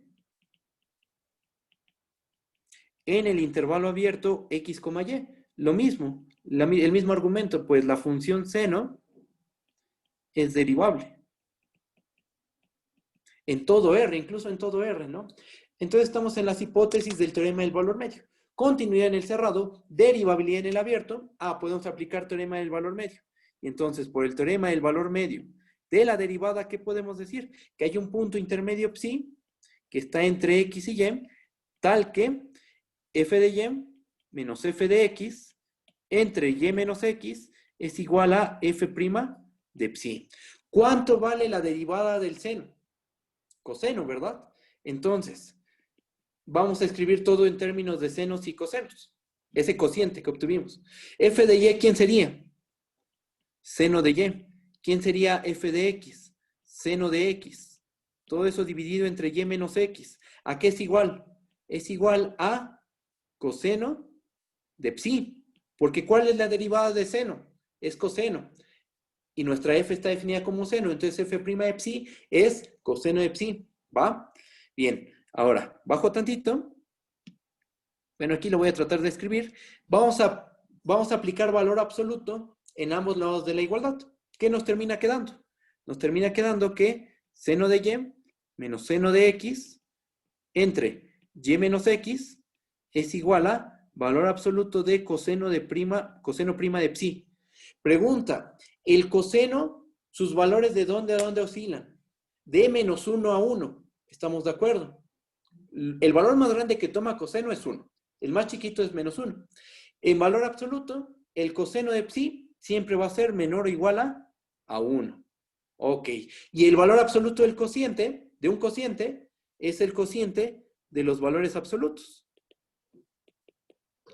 en el intervalo abierto x, y. Lo mismo, el mismo argumento, pues la función seno es derivable. En todo R, incluso en todo R, ¿no? Entonces estamos en las hipótesis del teorema del valor medio. Continuidad en el cerrado, derivabilidad en el abierto. Ah, podemos aplicar teorema del valor medio. Y entonces, por el teorema del valor medio de la derivada, ¿qué podemos decir? Que hay un punto intermedio psi que está entre x y y, tal que f de y menos f de x entre y menos x es igual a f' de psi. ¿Cuánto vale la derivada del seno? Coseno, ¿verdad? Entonces, vamos a escribir todo en términos de senos y cosenos. Ese cociente que obtuvimos. F de y, ¿quién sería? Seno de y. ¿Quién sería f de x? Seno de x. Todo eso dividido entre y menos x. ¿A qué es igual? Es igual a coseno de psi. Porque ¿cuál es la derivada de seno? Es coseno. Y nuestra f está definida como seno, entonces f' de psi es coseno de psi, ¿va? Bien, ahora, bajo tantito. Bueno, aquí lo voy a tratar de escribir. Vamos a aplicar valor absoluto en ambos lados de la igualdad. ¿Qué nos termina quedando? Nos termina quedando que seno de y menos seno de x entre y menos x es igual a valor absoluto de coseno prima de psi. Pregunta, ¿el coseno, sus valores de dónde a dónde oscilan? De menos 1 a 1. ¿Estamos de acuerdo? El valor más grande que toma coseno es 1. El más chiquito es menos 1. En valor absoluto, el coseno de psi siempre va a ser menor o igual a 1. Ok. Y el valor absoluto del cociente, de un cociente, es el cociente de los valores absolutos.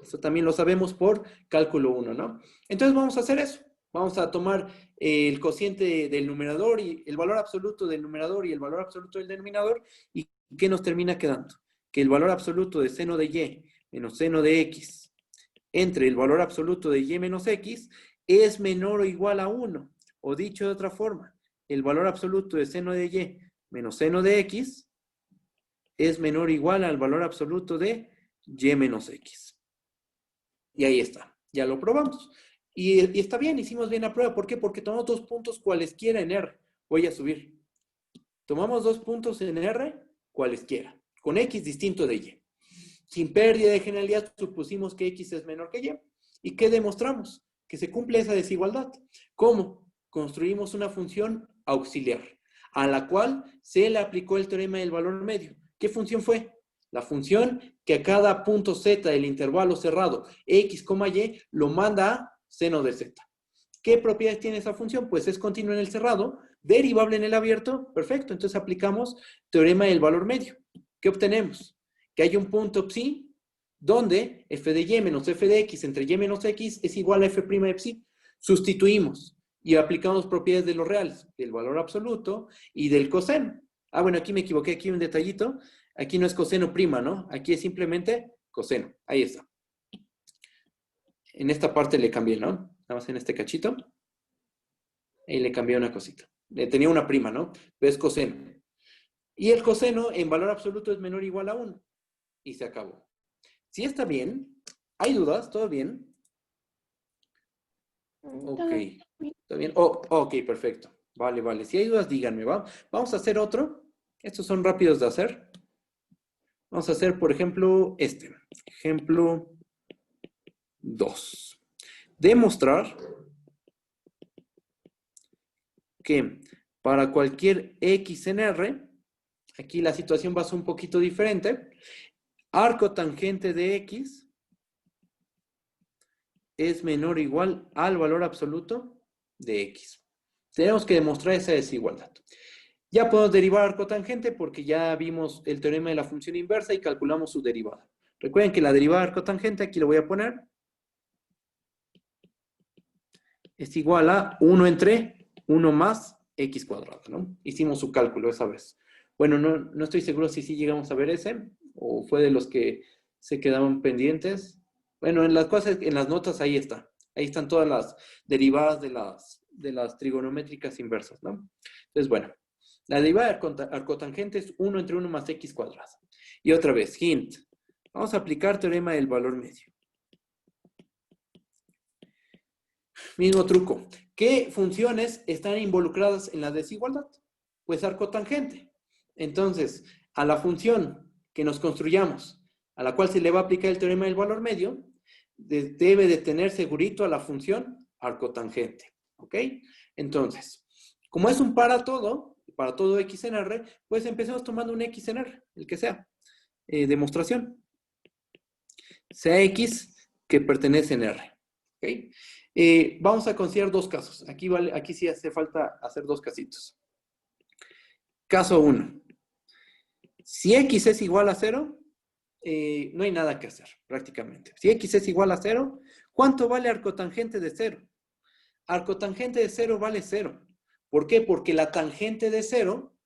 Eso también lo sabemos por cálculo 1, ¿no? Entonces vamos a hacer eso. Vamos a tomar el cociente del numerador y el valor absoluto del numerador y el valor absoluto del denominador. ¿Y qué nos termina quedando? Que el valor absoluto de seno de y menos seno de x entre el valor absoluto de y menos x es menor o igual a 1. O dicho de otra forma, el valor absoluto de seno de y menos seno de x es menor o igual al valor absoluto de y menos x. Y ahí está, ya lo probamos. Y está bien, hicimos bien la prueba. ¿Por qué? Porque tomamos 2 puntos cualesquiera en R. Voy a subir. Tomamos 2 puntos en R cualesquiera, con X distinto de Y. Sin pérdida de generalidad, supusimos que X es menor que Y. ¿Y qué demostramos? Que se cumple esa desigualdad. ¿Cómo? Construimos una función auxiliar, a la cual se le aplicó el teorema del valor medio. ¿Qué función fue? La función que a cada punto z del intervalo cerrado x, y lo manda a seno de z. ¿Qué propiedades tiene esa función? Pues es continua en el cerrado, derivable en el abierto. Perfecto, entonces aplicamos teorema del valor medio. ¿Qué obtenemos? Que hay un punto psi donde f de y menos f de x entre y menos x es igual a f' de psi. Sustituimos y aplicamos propiedades de los reales, del valor absoluto y del coseno. Ah, bueno, aquí me equivoqué, aquí un detallito. Aquí no es coseno prima, ¿no? Aquí es simplemente coseno. Ahí está. En esta parte le cambié, ¿no? Nada más en este cachito. Ahí le cambié una cosita. Tenía una prima, ¿no? Pero es coseno. Y el coseno en valor absoluto es menor o igual a 1. Y se acabó. ¿Sí está bien? ¿Hay dudas? ¿Todo bien? Ok. ¿Está bien? Oh, ok, perfecto. Vale, vale. Si hay dudas, díganme, ¿va? Vamos a hacer otro. Estos son rápidos de hacer. Vamos a hacer, por ejemplo, este. Ejemplo 2. Demostrar que para cualquier x en R, aquí la situación va a ser un poquito diferente, arco tangente de x es menor o igual al valor absoluto de x. Tenemos que demostrar esa desigualdad. Ya podemos derivar arco tangente porque ya vimos el teorema de la función inversa y calculamos su derivada. Recuerden que la derivada de arco tangente, aquí lo voy a poner, es igual a 1 entre 1 más x cuadrado, ¿no? Hicimos su cálculo esa vez. Bueno, no estoy seguro si sí llegamos a ver ese, o fue de los que se quedaron pendientes. Bueno, en las cosas, en las notas ahí está. Ahí están todas las derivadas de las trigonométricas inversas, ¿no? Entonces, bueno, la derivada de arcotangente es 1 entre 1 más x cuadrado. Y otra vez, hint. Vamos a aplicar teorema del valor medio. Mismo truco. ¿Qué funciones están involucradas en la desigualdad? Pues arcotangente. Entonces, a la función que nos construyamos, a la cual se le va a aplicar el teorema del valor medio, debe de tener segurito a la función arcotangente. ¿Ok? Entonces, como es un para todo x en R, pues empecemos tomando un x en R, el que sea. Demostración. Sea x que pertenece en R. ¿Ok? Vamos a considerar dos casos. Aquí sí hace falta hacer dos casitos. Caso 1. Si x es igual a 0, no hay nada que hacer, prácticamente. Si x es igual a 0, ¿cuánto vale arcotangente de 0? Arcotangente de 0 vale 0. ¿Por qué? Porque la tangente de 0,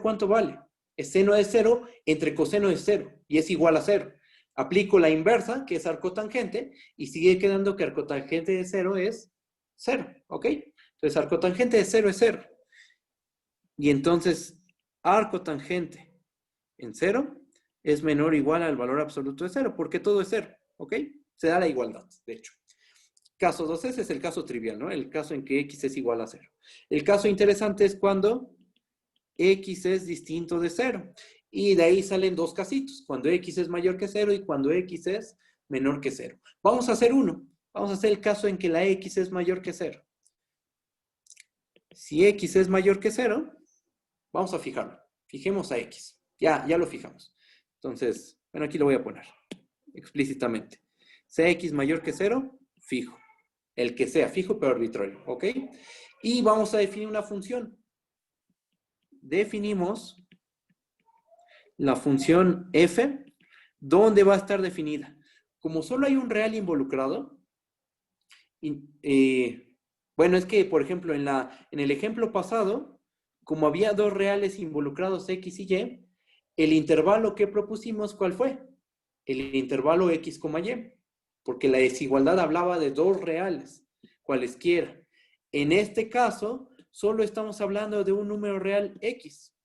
¿cuánto vale? Es seno de 0 entre coseno de 0, y es igual a 0. Aplico la inversa, que es arcotangente, y sigue quedando que arcotangente de 0 es 0, ¿ok? Entonces, arcotangente de 0 es 0. Y entonces, arcotangente en 0 es menor o igual al valor absoluto de 0, porque todo es 0, ¿ok? Se da la igualdad, de hecho. Caso 2, ese es el caso trivial, ¿no? El caso en que x es igual a 0. El caso interesante es cuando x es distinto de 0. Y de ahí salen dos casitos, cuando x es mayor que 0 y cuando x es menor que 0. Vamos a hacer uno. Vamos a hacer el caso en que la x es mayor que 0. Si x es mayor que 0, vamos a fijarlo. Fijemos a x. Ya lo fijamos. Entonces, bueno, aquí lo voy a poner explícitamente. Sea x mayor que 0, fijo. El que sea, fijo pero arbitrario, ¿ok? Y vamos a definir una función. Definimos la función f, ¿dónde va a estar definida? Como solo hay un real involucrado, bueno, es que, por ejemplo, en el ejemplo pasado, como había dos reales involucrados x y y, el intervalo que propusimos, ¿cuál fue? El intervalo x, y, porque la desigualdad hablaba de dos reales, cualesquiera. En este caso, solo estamos hablando de un número real x.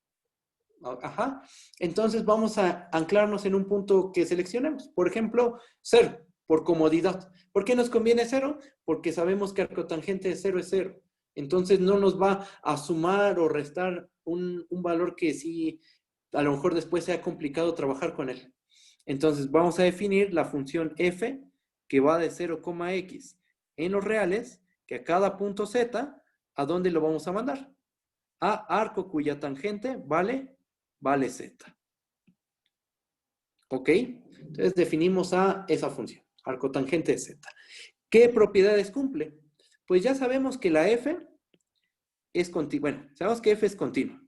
Ajá. Entonces vamos a anclarnos en un punto que seleccionemos. Por ejemplo, 0, por comodidad. ¿Por qué nos conviene 0? Porque sabemos que arcotangente de 0 es 0. Entonces no nos va a sumar o restar un valor que sí, a lo mejor después sea complicado trabajar con él. Entonces vamos a definir la función f, que va de 0, x en los reales, que a cada punto z, ¿a dónde lo vamos a mandar? A arco cuya tangente vale z. ¿Ok? Entonces definimos a esa función, arcotangente de z. ¿Qué propiedades cumple? Pues ya sabemos que la f es continua. Bueno, sabemos que f es continua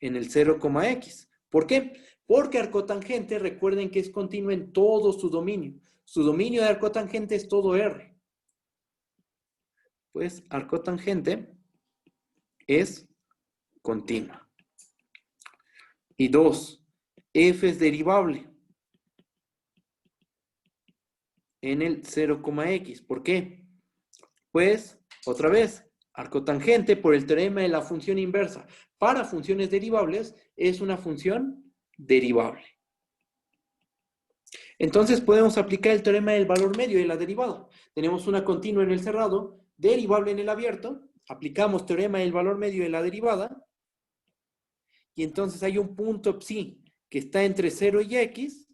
en el 0, x. ¿Por qué? Porque arcotangente, recuerden que es continua en todo su dominio. Su dominio de arcotangente es todo R. Pues arcotangente es continua. Y 2, f es derivable en el 0, x. ¿Por qué? Pues, otra vez, arcotangente por el teorema de la función inversa para funciones derivables es una función derivable. Entonces podemos aplicar el teorema del valor medio de la derivada. Tenemos una continua en el cerrado, derivable en el abierto, aplicamos teorema del valor medio de la derivada y entonces hay un punto psi que está entre 0 y x,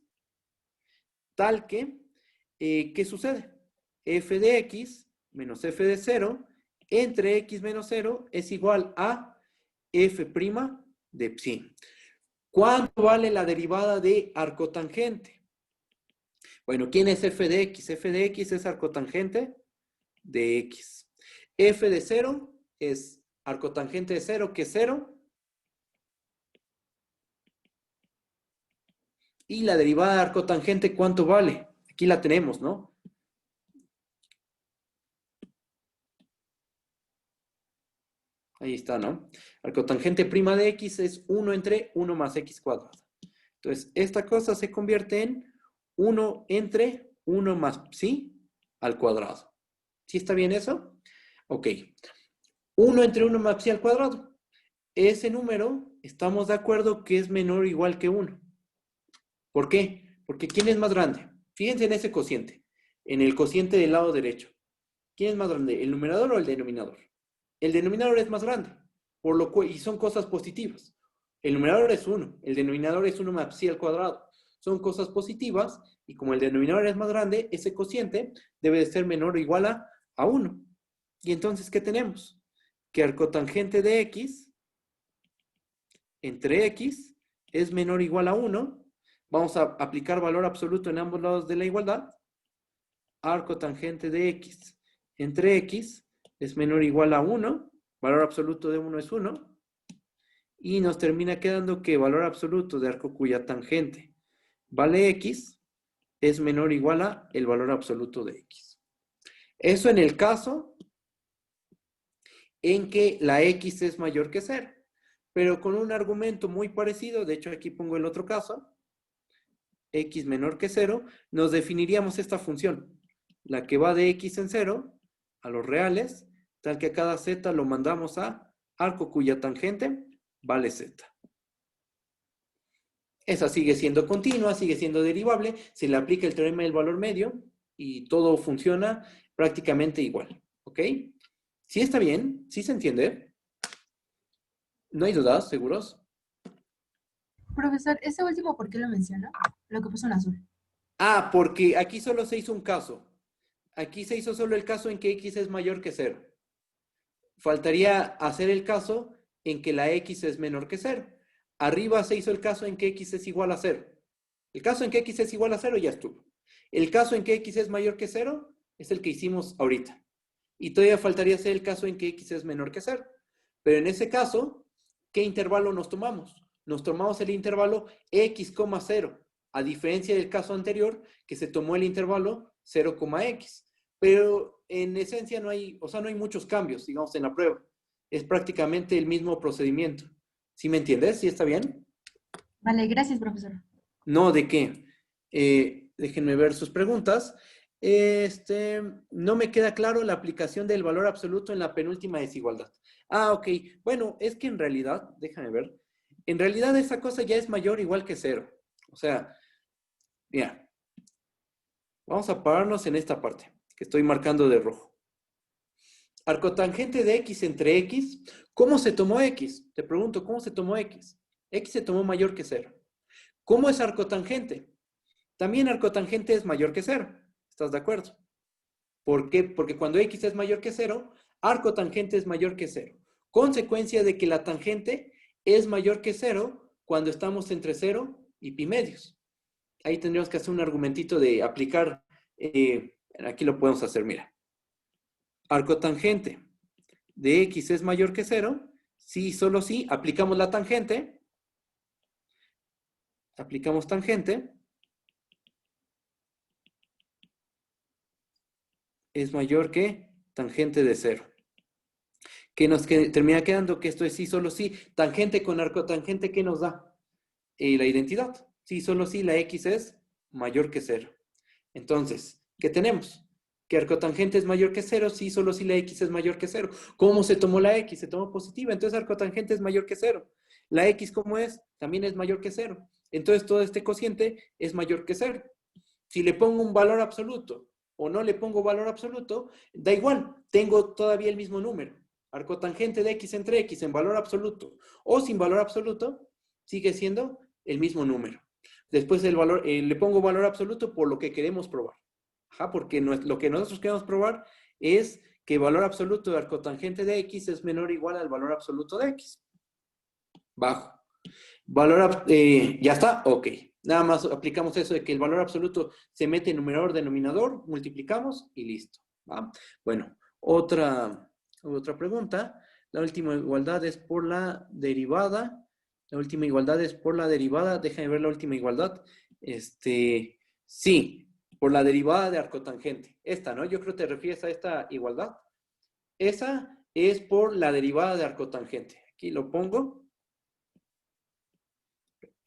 tal que, ¿qué sucede? F de x menos f de 0 entre x menos 0 es igual a f' de psi. ¿Cuánto vale la derivada de arcotangente? Bueno, ¿quién es f de x? F de x es arcotangente de x. F de 0 es arcotangente de 0, que es 0. Y la derivada de arcotangente, ¿cuánto vale? Aquí la tenemos, ¿no? Ahí está, ¿no? Arcotangente prima de x es 1 entre 1 más x cuadrado. Entonces, esta cosa se convierte en 1 entre 1 más psi al cuadrado. ¿Sí está bien eso? Ok. 1 entre 1 más psi al cuadrado. Ese número, estamos de acuerdo que es menor o igual que 1. ¿Por qué? Porque ¿quién es más grande? Fíjense en ese cociente, en el cociente del lado derecho. ¿Quién es más grande, el numerador o el denominador? El denominador es más grande, por lo cual, y son cosas positivas. El numerador es 1, el denominador es 1 más psi al cuadrado. Son cosas positivas, y como el denominador es más grande, ese cociente debe de ser menor o igual a 1. Y entonces, ¿qué tenemos? Que arcotangente de x entre x es menor o igual a 1. Vamos a aplicar valor absoluto en ambos lados de la igualdad. Arcotangente de x entre x es menor o igual a 1. Valor absoluto de 1 es 1. Y nos termina quedando que valor absoluto de arco cuya tangente vale x es menor o igual a el valor absoluto de x. Eso en el caso en que la x es mayor que 0. Pero con un argumento muy parecido, de hecho aquí pongo el otro caso, x menor que 0, nos definiríamos esta función, la que va de x en 0 a los reales, tal que a cada z lo mandamos a arco cuya tangente vale z. Esa sigue siendo continua, sigue siendo derivable, se le aplica el teorema del valor medio y todo funciona prácticamente igual, ¿ok? ¿Sí está bien? ¿Sí se entiende? ¿No hay dudas? ¿Seguros? Profesor, ese último, ¿por qué lo menciona? Lo que puso en azul. Ah, porque aquí solo se hizo un caso. Aquí se hizo solo el caso en que x es mayor que 0. Faltaría hacer el caso en que la x es menor que 0. Arriba se hizo el caso en que x es igual a 0. El caso en que x es igual a 0 ya estuvo. El caso en que x es mayor que 0 es el que hicimos ahorita. Y todavía faltaría hacer el caso en que x es menor que 0. Pero en ese caso, ¿qué intervalo nos tomamos? Nos tomamos el intervalo x, 0, a diferencia del caso anterior, que se tomó el intervalo 0,x. Pero en esencia no hay, o sea, no hay muchos cambios, digamos, en la prueba. Es prácticamente el mismo procedimiento. ¿Sí me entiendes? ¿Sí está bien? Vale, gracias, profesor. No, ¿de qué? Déjenme ver sus preguntas. No me queda claro la aplicación del valor absoluto en la penúltima desigualdad. Ah, ok. Bueno, es que en realidad, déjame ver, en realidad esa cosa ya es mayor o igual que 0. O sea, mira, vamos a pararnos en esta parte, que estoy marcando de rojo. Arcotangente de x entre x, ¿cómo se tomó x? Te pregunto, ¿cómo se tomó x? X se tomó mayor que 0. ¿Cómo es arcotangente? También arcotangente es mayor que 0. ¿Estás de acuerdo? ¿Por qué? Porque cuando x es mayor que 0, arcotangente es mayor que 0. Consecuencia de que la tangente es mayor que 0 cuando estamos entre 0 y pi medios. Ahí tendríamos que hacer un argumentito de aplicar, aquí lo podemos hacer, mira. Arcotangente de x es mayor que 0, sí, solo sí, aplicamos la tangente, aplicamos tangente, es mayor que tangente de 0. Que nos termina quedando que esto es sí, solo sí, tangente con arcotangente, ¿qué nos da? La identidad. Sí, solo sí, la x es mayor que 0. Entonces, ¿qué tenemos? Que arcotangente es mayor que 0, sí, solo si la x es mayor que 0. ¿Cómo se tomó la x? Se tomó positiva, entonces arcotangente es mayor que 0. La x, ¿cómo es? También es mayor que 0. Entonces todo este cociente es mayor que 0. Si le pongo un valor absoluto o no le pongo valor absoluto, da igual, tengo todavía el mismo número. Arcotangente de x entre x en valor absoluto o sin valor absoluto sigue siendo el mismo número. Después el valor, le pongo valor absoluto por lo que queremos probar. Ajá, porque lo que nosotros queremos probar es que el valor absoluto de arcotangente de X es menor o igual al valor absoluto de X. Bajo. Ya está, ok. Nada más aplicamos eso de que el valor absoluto se mete en numerador, denominador, multiplicamos y listo. ¿Va? Bueno, otra pregunta. La última igualdad es por la derivada. La última igualdad es por la derivada. Déjame ver la última igualdad. Sí, por la derivada de arcotangente. Esta, ¿no? Yo creo que te refieres a esta igualdad. Esa es por la derivada de arcotangente. Aquí lo pongo.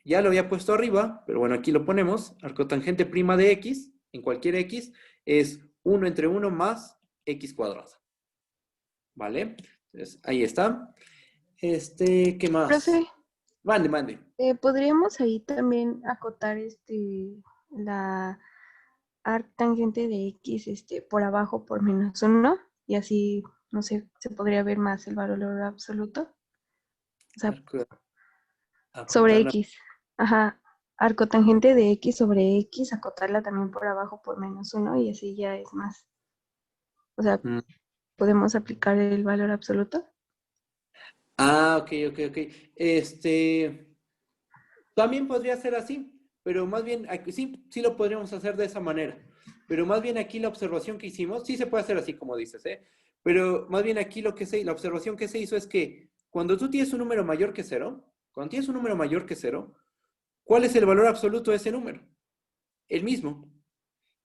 Ya lo había puesto arriba, pero bueno, aquí lo ponemos. Arcotangente prima de X, en cualquier X, es 1 entre 1 más X cuadrada. ¿Vale? Entonces, ahí está. ¿Qué más? Profe, Mande. ¿podríamos ahí también acotar la arctangente de X por abajo por -1? Y así, no sé, se podría ver más el valor absoluto. O sea, sobre Acotar la- X. Ajá. Arcotangente de X sobre X, acotarla también por abajo por -1 y así ya es más. O sea, Mm. ¿podemos aplicar el valor absoluto? Ok. También podría ser así, pero más bien, sí lo podríamos hacer de esa manera. Pero más bien aquí la observación que hicimos, sí se puede hacer así como dices, pero más bien aquí la observación que se hizo es que cuando tú tienes un número mayor que 0, ¿cuál es el valor absoluto de ese número? El mismo.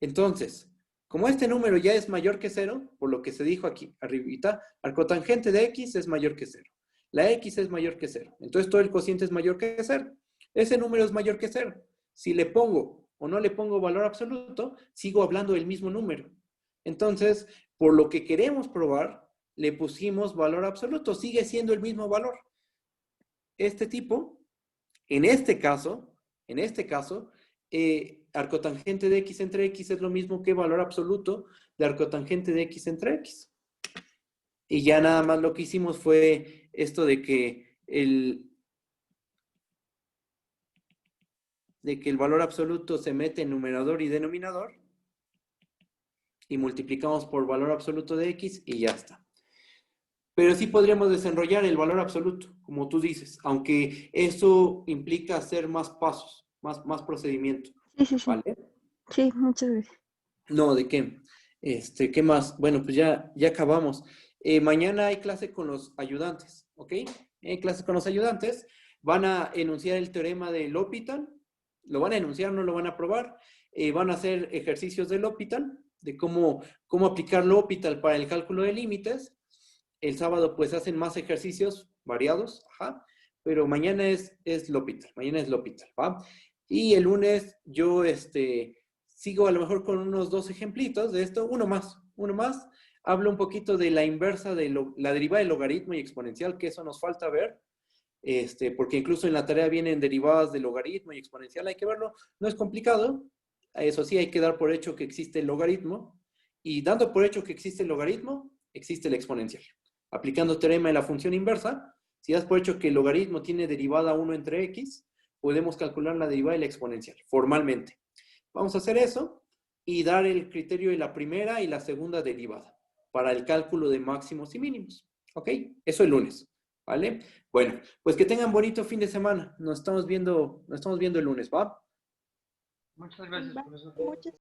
Entonces, como este número ya es mayor que 0, por lo que se dijo aquí arribita, arcotangente de X es mayor que 0. La X es mayor que 0. Entonces todo el cociente es mayor que 0. Ese número es mayor que 0. Si le pongo o no le pongo valor absoluto, sigo hablando del mismo número. Entonces, por lo que queremos probar, le pusimos valor absoluto. Sigue siendo el mismo valor. Este tipo, en este caso, arcotangente de X entre X es lo mismo que valor absoluto de arcotangente de X entre X. Y ya nada más lo que hicimos fue esto de que el valor absoluto se mete en numerador y denominador y multiplicamos por valor absoluto de X y ya está. Pero sí podríamos desenrollar el valor absoluto, como tú dices, aunque eso implica hacer más pasos, más procedimiento. Sí. ¿Vale? Sí, muchas gracias. No, ¿de qué? ¿Qué más? Bueno, pues ya acabamos. Mañana hay clase con los ayudantes, ¿ok? Hay clase con los ayudantes. Van a enunciar el teorema de L'Hopital. Lo van a enunciar, no lo van a probar. Van a hacer ejercicios de L'Hopital, de cómo aplicar L'Hopital para el cálculo de límites. El sábado pues hacen más ejercicios variados, pero mañana es L'Hopital, ¿va? Y el lunes yo sigo a lo mejor con unos 2 ejemplitos de esto, uno más. Hablo un poquito de la inversa de la derivada de logaritmo y exponencial, que eso nos falta ver, porque incluso en la tarea vienen derivadas de logaritmo y exponencial, hay que verlo, no es complicado, eso sí hay que dar por hecho que existe el logaritmo, y dando por hecho que existe el logaritmo, existe el exponencial. Aplicando teorema de la función inversa, si das por hecho que el logaritmo tiene derivada 1 entre x, podemos calcular la derivada de la exponencial, formalmente. Vamos a hacer eso y dar el criterio de la primera y la segunda derivada para el cálculo de máximos y mínimos. ¿Ok? Eso el lunes. ¿Vale? Bueno, pues que tengan bonito fin de semana. Nos estamos viendo el lunes, ¿va? Muchas gracias, profesor. Muchas